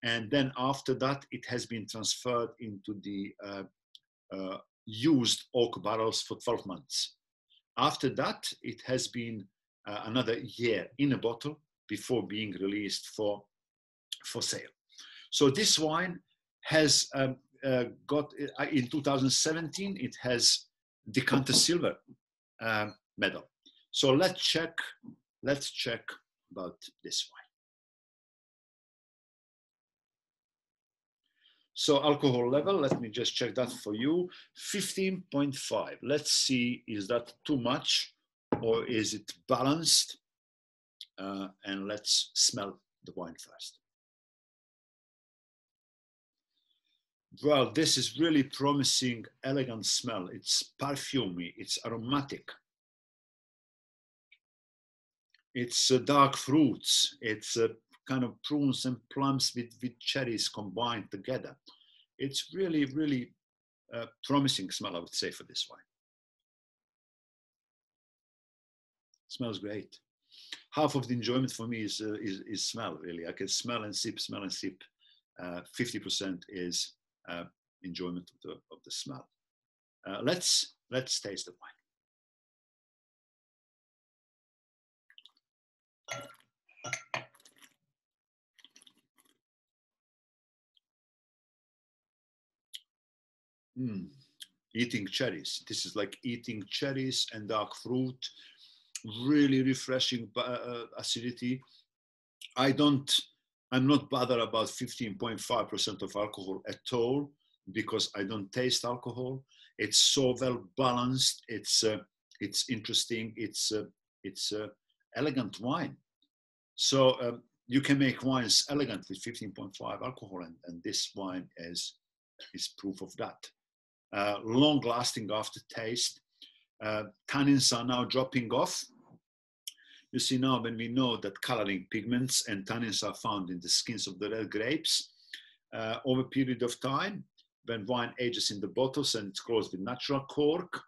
And then after that, it has been transferred into the used oak barrels for 12 months. After that, it has been another year in a bottle before being released for sale. So this wine has got, in 2017, it has Decanter Silver medal. So let's check about this wine. So alcohol level, let me just check that for you, 15.5. Let's see, is that too much or is it balanced? And let's smell the wine first. Well, this is really promising, elegant smell. It's perfumey, it's aromatic. It's dark fruits. It's kind of prunes and plums with cherries combined together. It's really promising smell, I would say, for this wine. Smells great. Half of the enjoyment for me is smell, really. I can smell and sip, 50% is enjoyment of the smell. Let's taste the wine. Eating cherries. This is like eating cherries and dark fruit. Really refreshing acidity. I'm not bothered about 15.5% of alcohol at all, because I don't taste alcohol. It's so well balanced. It's interesting. It's elegant wine. So you can make wines elegant with 15.5 alcohol, and this wine is proof of that. Long-lasting aftertaste. Tannins are now dropping off. You see now, when we know that coloring pigments and tannins are found in the skins of the red grapes, over a period of time, when wine ages in the bottles and it's closed with natural cork,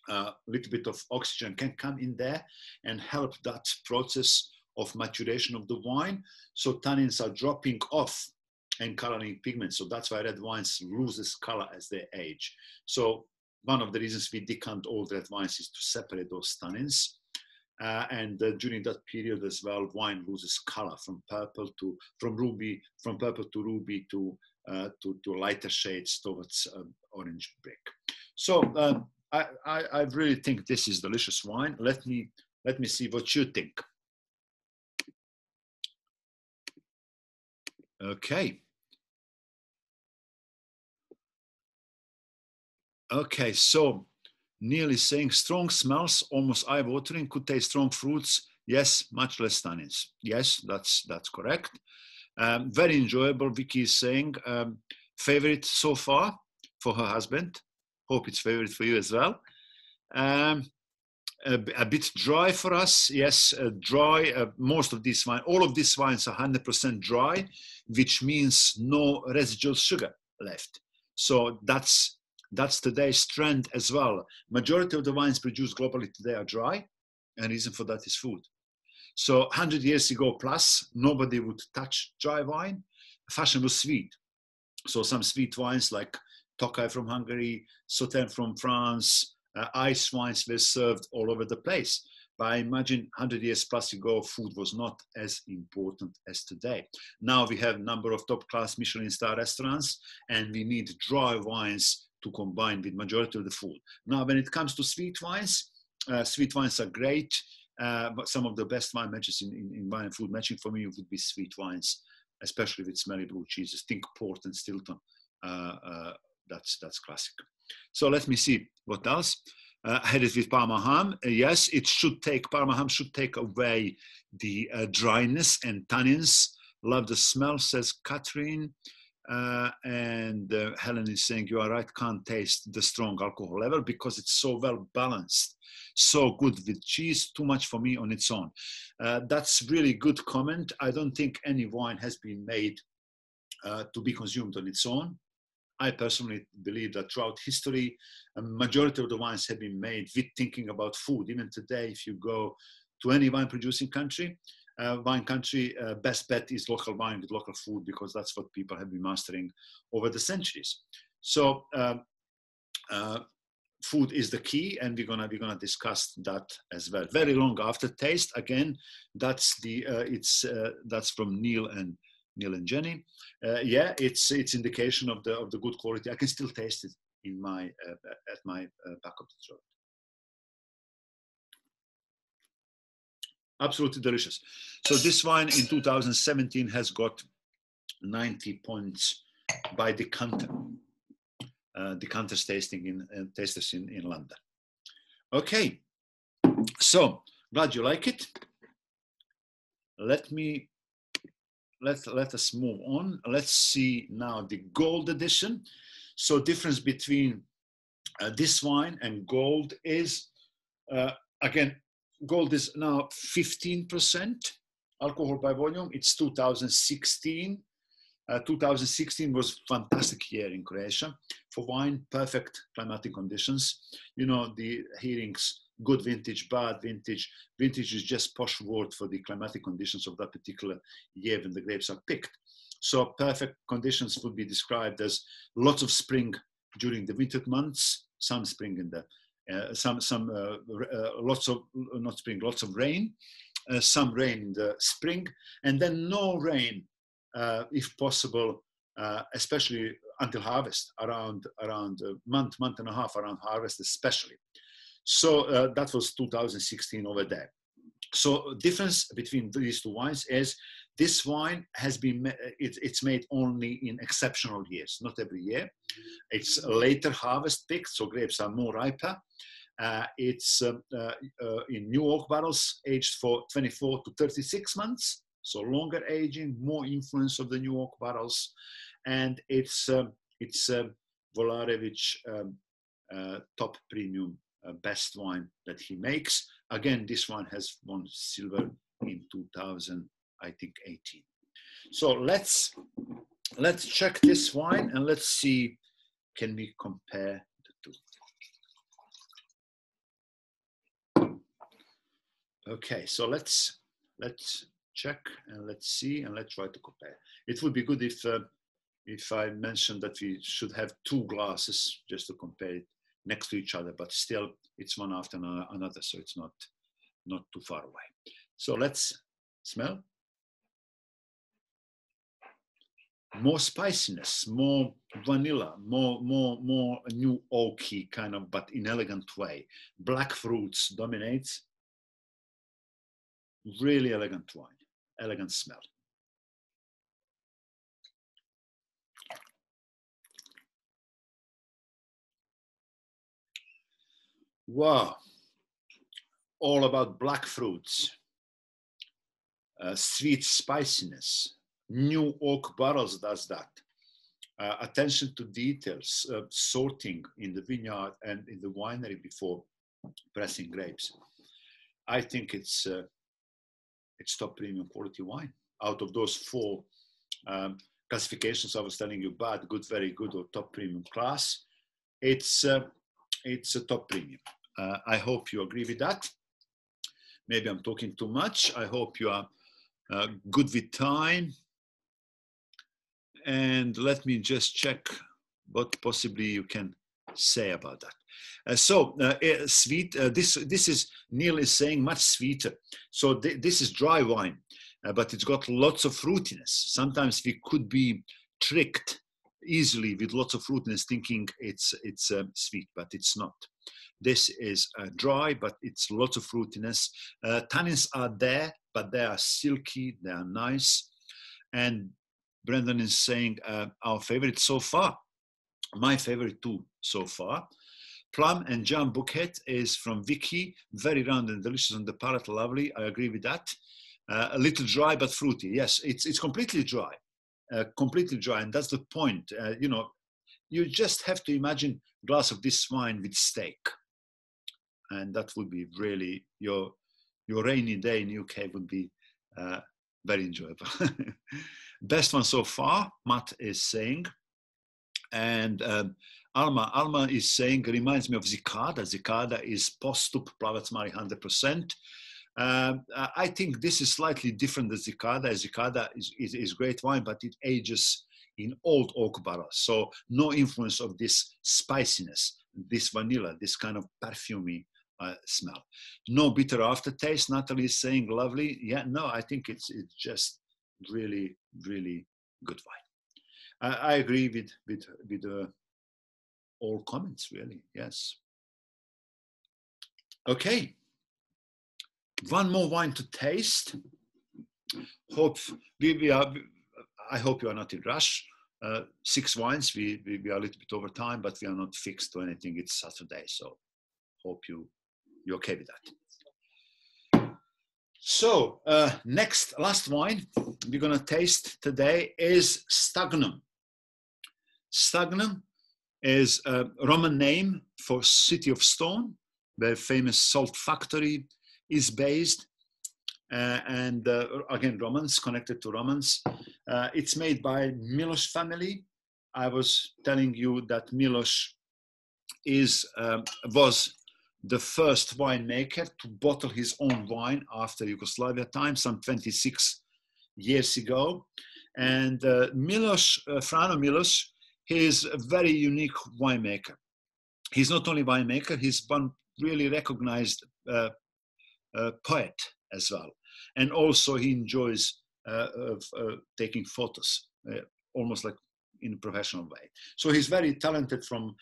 a little bit of oxygen can come in there and help that process of maturation of the wine. So tannins are dropping off and coloring pigments. So that's why red wines loses color as they age. So one of the reasons we decant old red wines is to separate those tannins. During that period as well, wine loses color from purple to ruby to lighter shades towards orange brick. So I really think this is delicious wine. Let me see what you think. Okay. Okay, so Neil is saying strong smells, almost eye-watering, could taste strong fruits. Yes, much less tannins. Yes, that's correct. Very enjoyable, Vicky is saying. Favorite so far for her husband. Hope it's favorite for you as well. A bit dry for us. Yes, dry. Most of these wines, all of these wines are 100% dry, which means no residual sugar left. So that's today's trend as well. Majority of the wines produced globally today are dry, and reason for that is food. So 100 years ago plus, nobody would touch dry wine. Fashion was sweet. So some sweet wines like Tokaj from Hungary, Sauternes from France, ice wines were served all over the place. But I imagine 100 years plus ago, food was not as important as today. Now we have a number of top-class Michelin star restaurants, and we need dry wines to combine with majority of the food. Now, when it comes to sweet wines are great, but some of the best wine matches in wine and food matching for me would be sweet wines, especially with smelly blue cheeses. Think Port and Stilton. That's classic. So let me see what else. I had it with Parma ham. Yes, Parma ham should take away the dryness and tannins. Love the smell, says Catherine. Helen is saying, you are right, can't taste the strong alcohol level because it's so well balanced. So good with cheese, too much for me on its own. That's really good comment. I don't think any wine has been made to be consumed on its own. I personally believe that throughout history, a majority of the wines have been made with thinking about food. Even today, if you go to any wine producing country, best bet is local wine with local food, because that's what people have been mastering over the centuries. So food is the key, and we're gonna discuss that as well. Very long aftertaste. Again, that's from Neil and Jenny. Yeah, it's indication of the good quality. I can still taste it in my at my back of the throat. Absolutely delicious. So this wine in 2017 has got 90 points by Decanter. Decanter's tasters in London. Okay, so glad you like it. Let us move on. Let's see now the gold edition. So difference between this wine and gold is, again, gold is now 15% alcohol by volume. It's 2016. 2016 was a fantastic year in Croatia for wine, perfect climatic conditions. You know, the hearings, good vintage, bad vintage. Vintage is just posh word for the climatic conditions of that particular year when the grapes are picked. So perfect conditions would be described as lots of spring during the winter months, some spring in the, lots of rain, some rain in the spring, and then no rain, if possible, especially until harvest, around a month and a half around harvest especially. So that was 2016 over there. So difference between these two wines is this wine has been, it's made only in exceptional years, not every year. It's a later harvest picked, so grapes are more riper. It's in new oak barrels, aged for 24 to 36 months. So longer aging, more influence of the new oak barrels. And it's Volarevich top premium best wine that he makes. Again, this one has won silver in 2018. So let's check this wine and let's see, can we compare the two? Okay, so let's check and let's see and let's try to compare. It would be good if I mentioned that we should have two glasses just to compare it next to each other, but still it's one after another, so it's not not too far away. So let's smell. More spiciness, more vanilla, more new oaky kind of, but in elegant way. Black fruits dominates. Really elegant wine, elegant smell. Wow, all about black fruits, sweet spiciness. New oak barrels does that. Attention to details, sorting in the vineyard and in the winery before pressing grapes. I think it's top premium quality wine. Out of those four classifications I was telling you, bad, good, very good, or top premium class, it's a top premium. I hope you agree with that. Maybe I'm talking too much. I hope you are good with time. And let me just check what possibly you can say about that. Sweet, this is Neil is saying much sweeter. So this is dry wine, but it's got lots of fruitiness. Sometimes we could be tricked easily with lots of fruitiness thinking it's sweet, but it's not. This is dry, but it's lots of fruitiness. Tannins are there, but they are silky, they are nice. And Brendan is saying our favorite so far. My favorite too so far. Plum and jam bouquet is from Vicky. Very round and delicious on the palate, lovely. I agree with that. A little dry but fruity. Yes, it's completely dry. Completely dry, and that's the point. You know, you just have to imagine a glass of this wine with steak. And that would be really, your rainy day in UK would be very enjoyable. Best one so far, Matt is saying. And Alma is saying, reminds me of Zicada. Zicada is post-stup Plavac Mari 100%. I think this is slightly different than Zicada. Zicada is great wine, but it ages in old oak barrels. So no influence of this spiciness, this vanilla, this kind of perfumey smell. No bitter aftertaste. Natalie is saying lovely. Yeah, no, I think it's just really, really good wine. I agree with all comments, really. Yes. Okay. One more wine to taste. I hope you are not in rush. 6 wines. We are a little bit over time, but we are not fixed to anything. It's Saturday, so hope you're okay with that. So last wine we're gonna taste today is Stagnum. Stagnum is a Roman name for City of Stone, where famous salt factory is based. Again, Romans, connected to Romans. It's made by Miloš family. I was telling you that Miloš was the first winemaker to bottle his own wine after Yugoslavia time, some 26 years ago. And Frano Miloš, he is a very unique winemaker. He's not only winemaker, he's one really recognized poet as well. And also he enjoys taking photos, almost like in a professional way. So he's very talented from,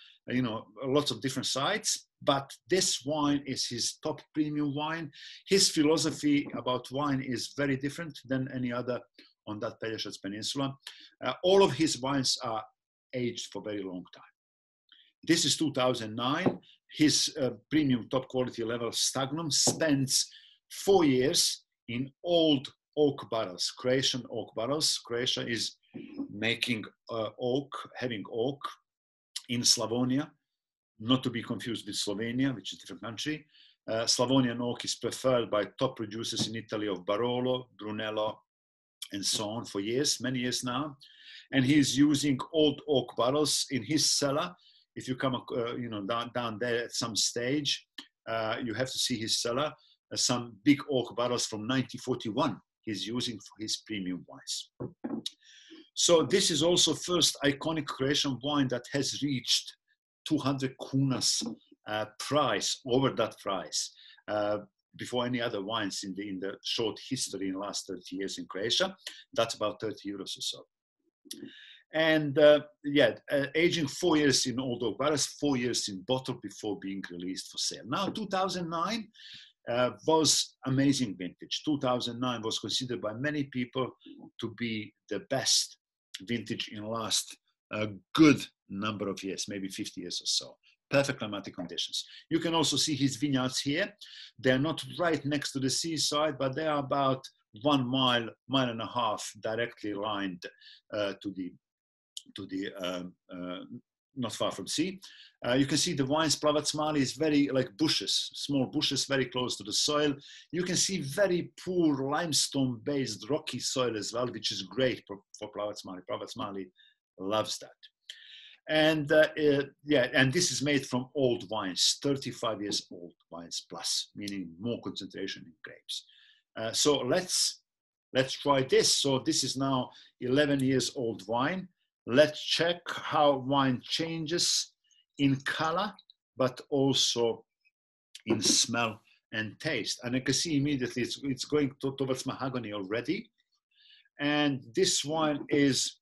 lots of different sides, but this wine is his top premium wine. His philosophy about wine is very different than any other on that Pelješac Peninsula. All of his wines are aged for a very long time. This is 2009. His premium top quality level Stagnum spends 4 years in old oak barrels, Croatian oak barrels. Croatia is making having oak in Slavonia, not to be confused with Slovenia, which is a different country. Slavonian oak is preferred by top producers in Italy of Barolo, Brunello, and so on for years, many years now. And he's using old oak barrels in his cellar. If you come, down there at some stage, you have to see his cellar. Some big oak barrels from 1941 he's using for his premium wines. So this is also first iconic Croatian wine that has reached 200 kunas price, over that price. before any other wines in the short history in the last 30 years in Croatia. That's about 30 euros or so. And aging 4 years in old oak barrels, 4 years in bottle before being released for sale. Now, 2009 was amazing vintage. 2009 was considered by many people to be the best vintage in the last good number of years, maybe 50 years or so. Perfect climatic conditions. You can also see his vineyards here. They're not right next to the seaside, but they are about 1 mile, mile and a half directly lined to the not far from sea. You can see the wines. Plavac-Mali is very like bushes, small bushes, very close to the soil. You can see very poor limestone-based rocky soil as well, which is great for Plavac-Mali. Plavac-Mali loves that. And and this is made from old wines, 35 years old wines plus, meaning more concentration in grapes. So let's try this. So this is now 11 years old wine. Let's check how wine changes in color, but also in smell and taste. And you can see immediately it's going towards mahogany already. And this wine is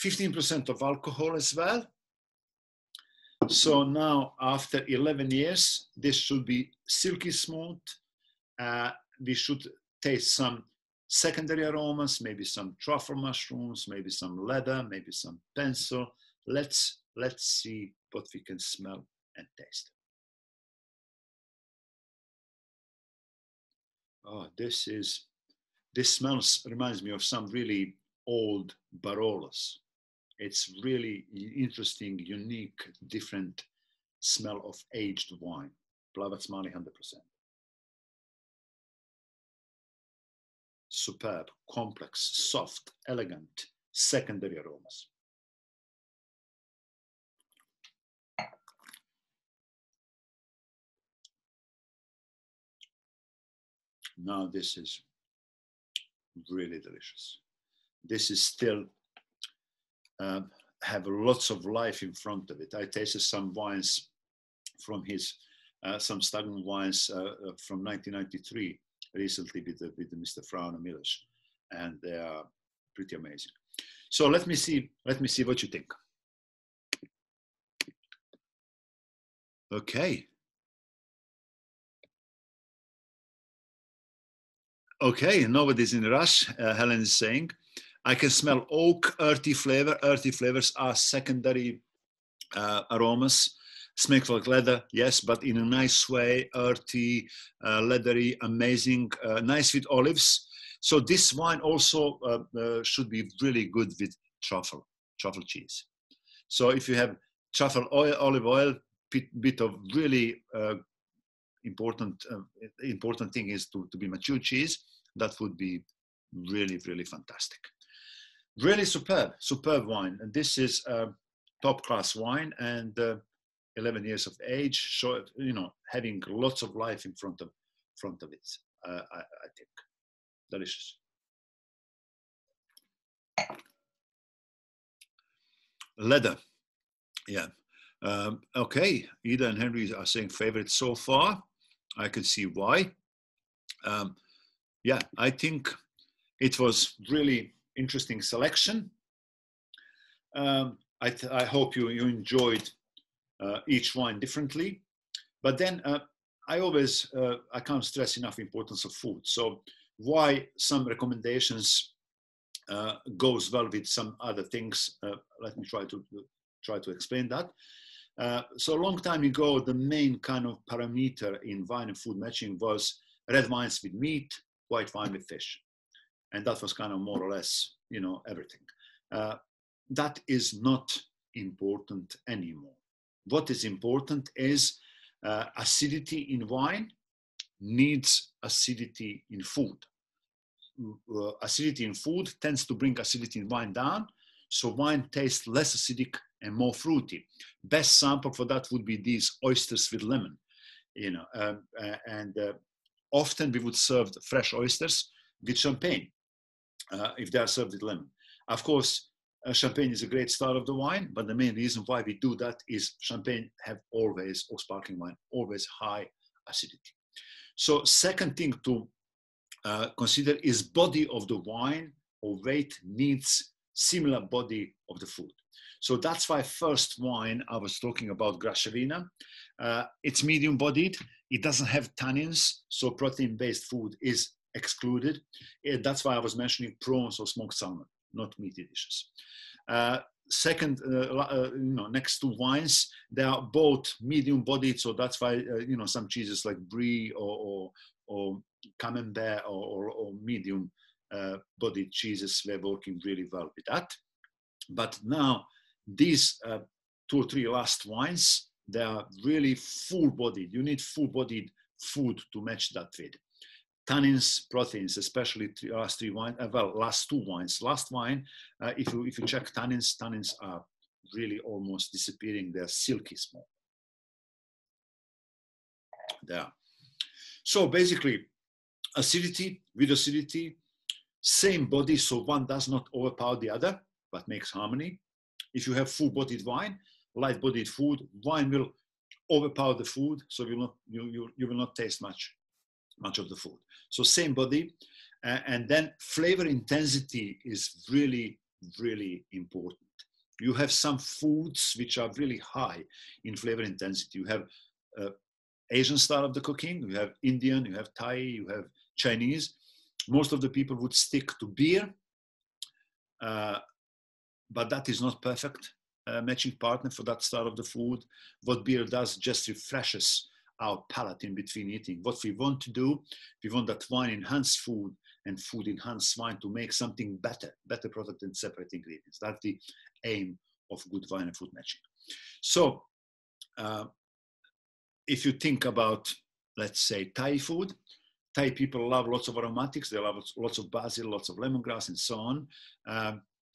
15% of alcohol as well. So now after 11 years, this should be silky smooth. We should taste some secondary aromas, maybe some truffle mushrooms, maybe some leather, maybe some pencil. Let's see what we can smell and taste. Oh, this smells, reminds me of some really old Barolos. It's really interesting, unique, different smell of aged wine. Plavac-Mali 100%. Superb, complex, soft, elegant, secondary aromas. Now this is really delicious. This is still have lots of life in front of it. I tasted some wines from his, some stagnant wines from 1993 recently with Mr. Frauner Millers, and they are pretty amazing. So let me see what you think. Okay. Okay, nobody's in a rush, Helen is saying. I can smell oak, earthy flavor. Earthy flavors are secondary aromas. Smells like leather, yes, but in a nice way, earthy, leathery, amazing, nice with olives. So this wine also should be really good with truffle cheese. So if you have truffle oil, olive oil, bit of really important thing is to be mature cheese. That would be really, really fantastic. Really superb wine. And this is top class wine, and 11 years of age, so having lots of life in front of it. I think delicious. Leather, yeah. Okay, Ida and Henry are saying favorite so far. I can see why. Yeah, I think it was really interesting selection. I hope you enjoyed each wine differently. But then I can't stress enough importance of food. So why some recommendations goes well with some other things. Let me try to explain that. So a long time ago, the main kind of parameter in wine and food matching was red wines with meat, white wine with fish. And that was kind of more or less, everything. That is not important anymore. What is important is acidity in wine needs acidity in food. Acidity in food tends to bring acidity in wine down, so wine tastes less acidic and more fruity. Best sample for that would be these oysters with lemon, and often we would serve fresh oysters with champagne if they are served with lemon. Of course, champagne is a great start of the wine, but the main reason why we do that is champagne have always, or sparkling wine, always high acidity. So second thing to consider is body of the wine or weight needs similar body of the food. So that's why first wine I was talking about Grashevina. It's medium bodied. It doesn't have tannins, so protein-based food is excluded. That's why I was mentioning prawns or smoked salmon, not meaty dishes. Second, next two wines, they are both medium-bodied, so that's why some cheeses like Brie or Camembert or medium-bodied cheeses were working really well with that. But now these 2 or 3 last wines, they are really full-bodied. You need full-bodied food to match that with. Tannins, proteins, especially last 2 wines. Last wine, if you check tannins are really almost disappearing. They're silky small. There. So basically, acidity with acidity, same body, so one does not overpower the other, but makes harmony. If you have full-bodied wine, light-bodied food, wine will overpower the food, so you will not taste much of the food. So same body, and then flavor intensity is really, really important. You have some foods which are really high in flavor intensity. You have Asian style of the cooking, you have Indian, you have Thai, you have Chinese. Most of the people would stick to beer, but that is not perfect matching partner for that style of the food. What beer does just refreshes our palate in between eating. What we want to do, we want that wine enhance food and food enhance wine to make something better product than separate ingredients. That's the aim of good wine and food matching. So if you think about, let's say, Thai food, Thai people love lots of aromatics. They love lots of basil, lots of lemongrass, and so on.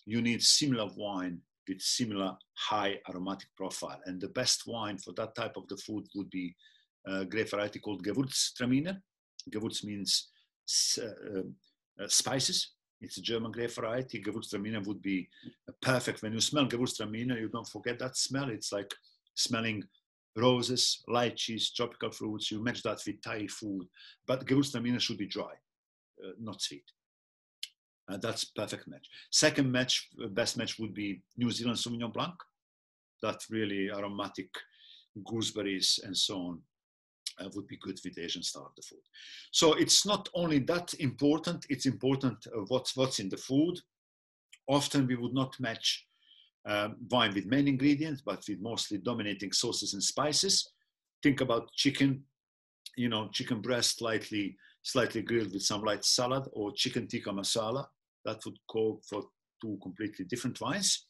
You need similar wine with similar high aromatic profile. And the best wine for that type of the food would be a grape variety called Gewürztraminer. Gewürz means spices. It's a German grape variety. Gewürztraminer would be perfect. When you smell Gewürztraminer, you don't forget that smell. It's like smelling roses, lychees, tropical fruits. You match that with Thai food. But Gewürztraminer should be dry, not sweet. That's perfect match. Second match, best match would be New Zealand Sauvignon Blanc. That really aromatic gooseberries and so on would be good with Asian style of the food. So it's not only that important, it's important what's in the food. Often we would not match wine with main ingredients, but with mostly dominating sauces and spices. Think about chicken, chicken breast slightly grilled with some light salad, or chicken tikka masala. That would call for 2 completely different wines.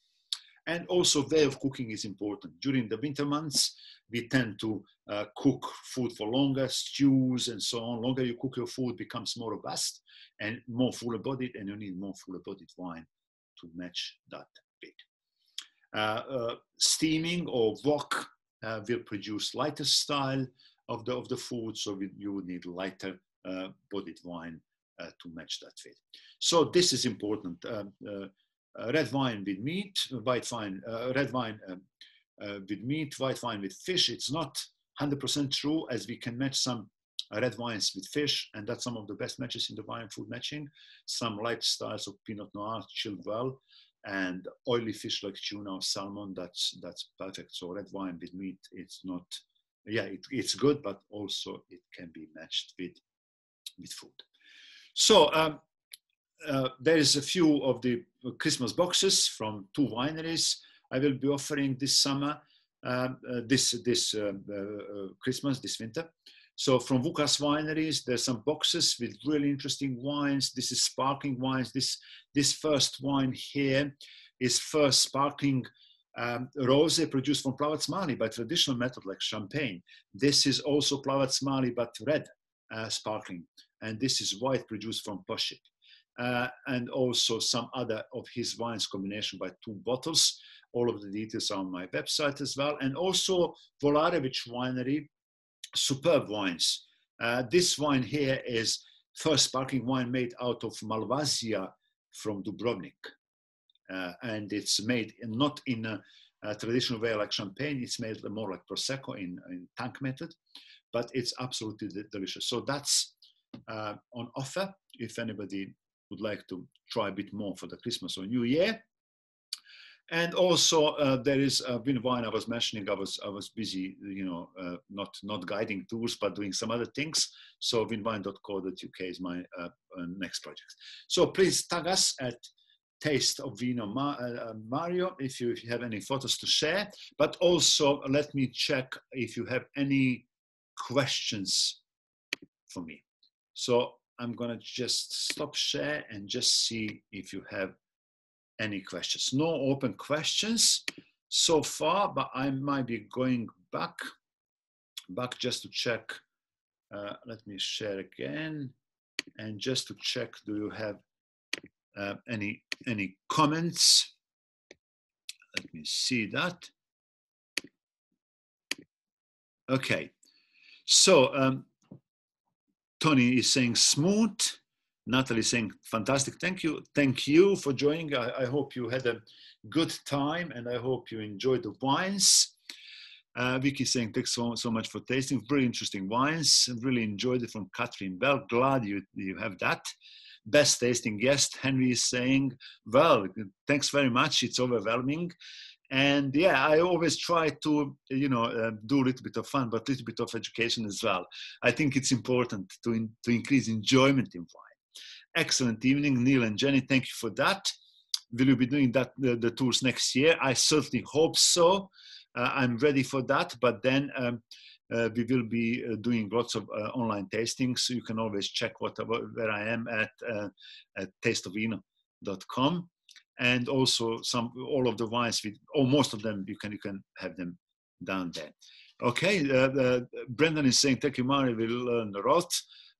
And also way of cooking is important. During the winter months, we tend to cook food for longer, stews and so on. Longer you cook your food, becomes more robust and more fuller-bodied, and you need more fuller-bodied wine to match that bit. Steaming or wok will produce lighter style of the food, so you would need lighter bodied wine to match that fit. So this is important. Red wine with meat, white wine, red wine with meat, white wine with fish. It's not 100% true, as we can match some red wines with fish, and that's some of the best matches in the wine food matching. Some light styles of Pinot Noir chilled well, and oily fish like tuna or salmon, that's perfect. So red wine with meat, it's not, it's good, but also it can be matched with food. So there is a few of the Christmas boxes from 2 wineries I will be offering this summer, this Christmas, this winter. So from Vukas Wineries, there's some boxes with really interesting wines. This is sparkling wines. This first wine here is first sparkling rosé produced from Plavac Mali by traditional method like champagne. This is also Plavac Mali but red sparkling, and this is white produced from Poshik. And also some other of his wines combination by 2 bottles. All of the details are on my website as well. And also Volarevich Winery, superb wines. This wine here is first sparkling wine made out of Malvasia from Dubrovnik. And it's made not in a traditional way like champagne, it's made more like Prosecco in tank method. but it's absolutely delicious. So that's on offer if anybody would like to try a bit more for the Christmas or New Year. And also there is Vino Wine I was mentioning. I was busy, not guiding tours, but doing some other things. So vinwine.co.uk is my next project. So please tag us at Taste of Vino Mario if you have any photos to share. But also let me check if you have any questions for me. So I'm gonna just stop share and just see if you have any questions. No open questions so far, but I might be going back just to check. Let me share again, and just to check, do you have any comments? Let me see that. Okay, so Tony is saying smooth. Natalie is saying fantastic. Thank you for joining. I hope you had a good time, and I hope you enjoyed the wines. Vicky is saying thanks so much for tasting. Very interesting wines. Really enjoyed it from Catherine Bell. Glad you have that. Best tasting guest. Henry is saying, well, thanks very much. It's overwhelming. And yeah, I always try to, do a little bit of fun, but a little bit of education as well. I think it's important to increase enjoyment in wine. Excellent evening, Neil and Jenny. Thank you for that. Will you be doing that the tours next year? I certainly hope so. I'm ready for that. But then we will be doing lots of online tastings. So you can always check where I am at tasteofvino.com. And also all of the wines, most of them, you can have them down there. Okay, Brendan is saying, thank you, Mario, we'll learn a lot.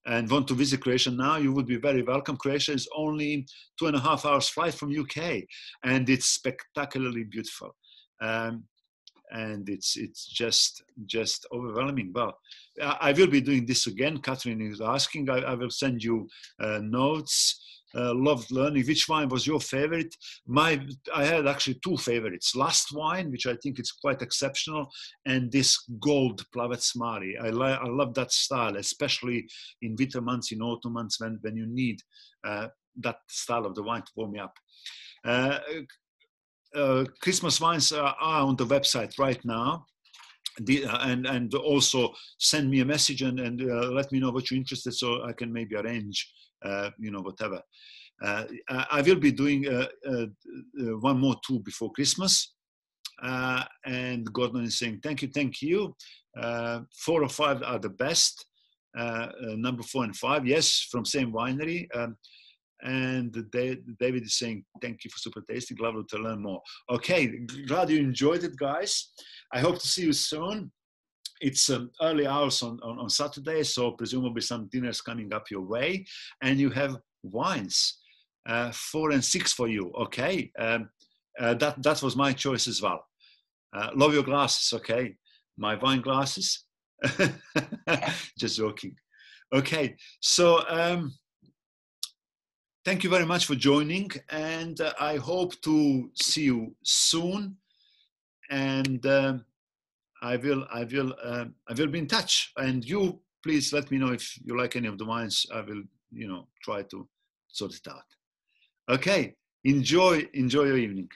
And want to visit Croatia now, you would be very welcome. Croatia is only 2.5 hours flight from UK, and it's spectacularly beautiful. And it's just overwhelming. Well, I will be doing this again. Catherine is asking. I will send you notes. Loved learning. Which wine was your favorite? I had actually 2 favorites. Last wine, which I think is quite exceptional, and this gold Plavec Mari. I love that style, especially in winter months, in autumn months, when you need that style of the wine to warm me up. Christmas wines are on the website right now. And also send me a message and let me know what you're interested, so I can maybe arrange whatever. I will be doing one more tour before Christmas. And Gordon is saying thank you. 4 or 5 are the best. Number 4 and 5, yes, from same winery. And David is saying, thank you for super tasting. Lovely to learn more. Okay, glad you enjoyed it, guys. I hope to see you soon. It's early hours on Saturday, so presumably some dinners coming up your way. And you have wines, 4 and 6 for you, okay? That was my choice as well. Love your glasses, okay? My wine glasses. Just joking. Okay, so... thank you very much for joining, and I hope to see you soon. And I will be in touch. And you please let me know if you like any of the wines. I will, try to sort it out. Okay, enjoy your evening.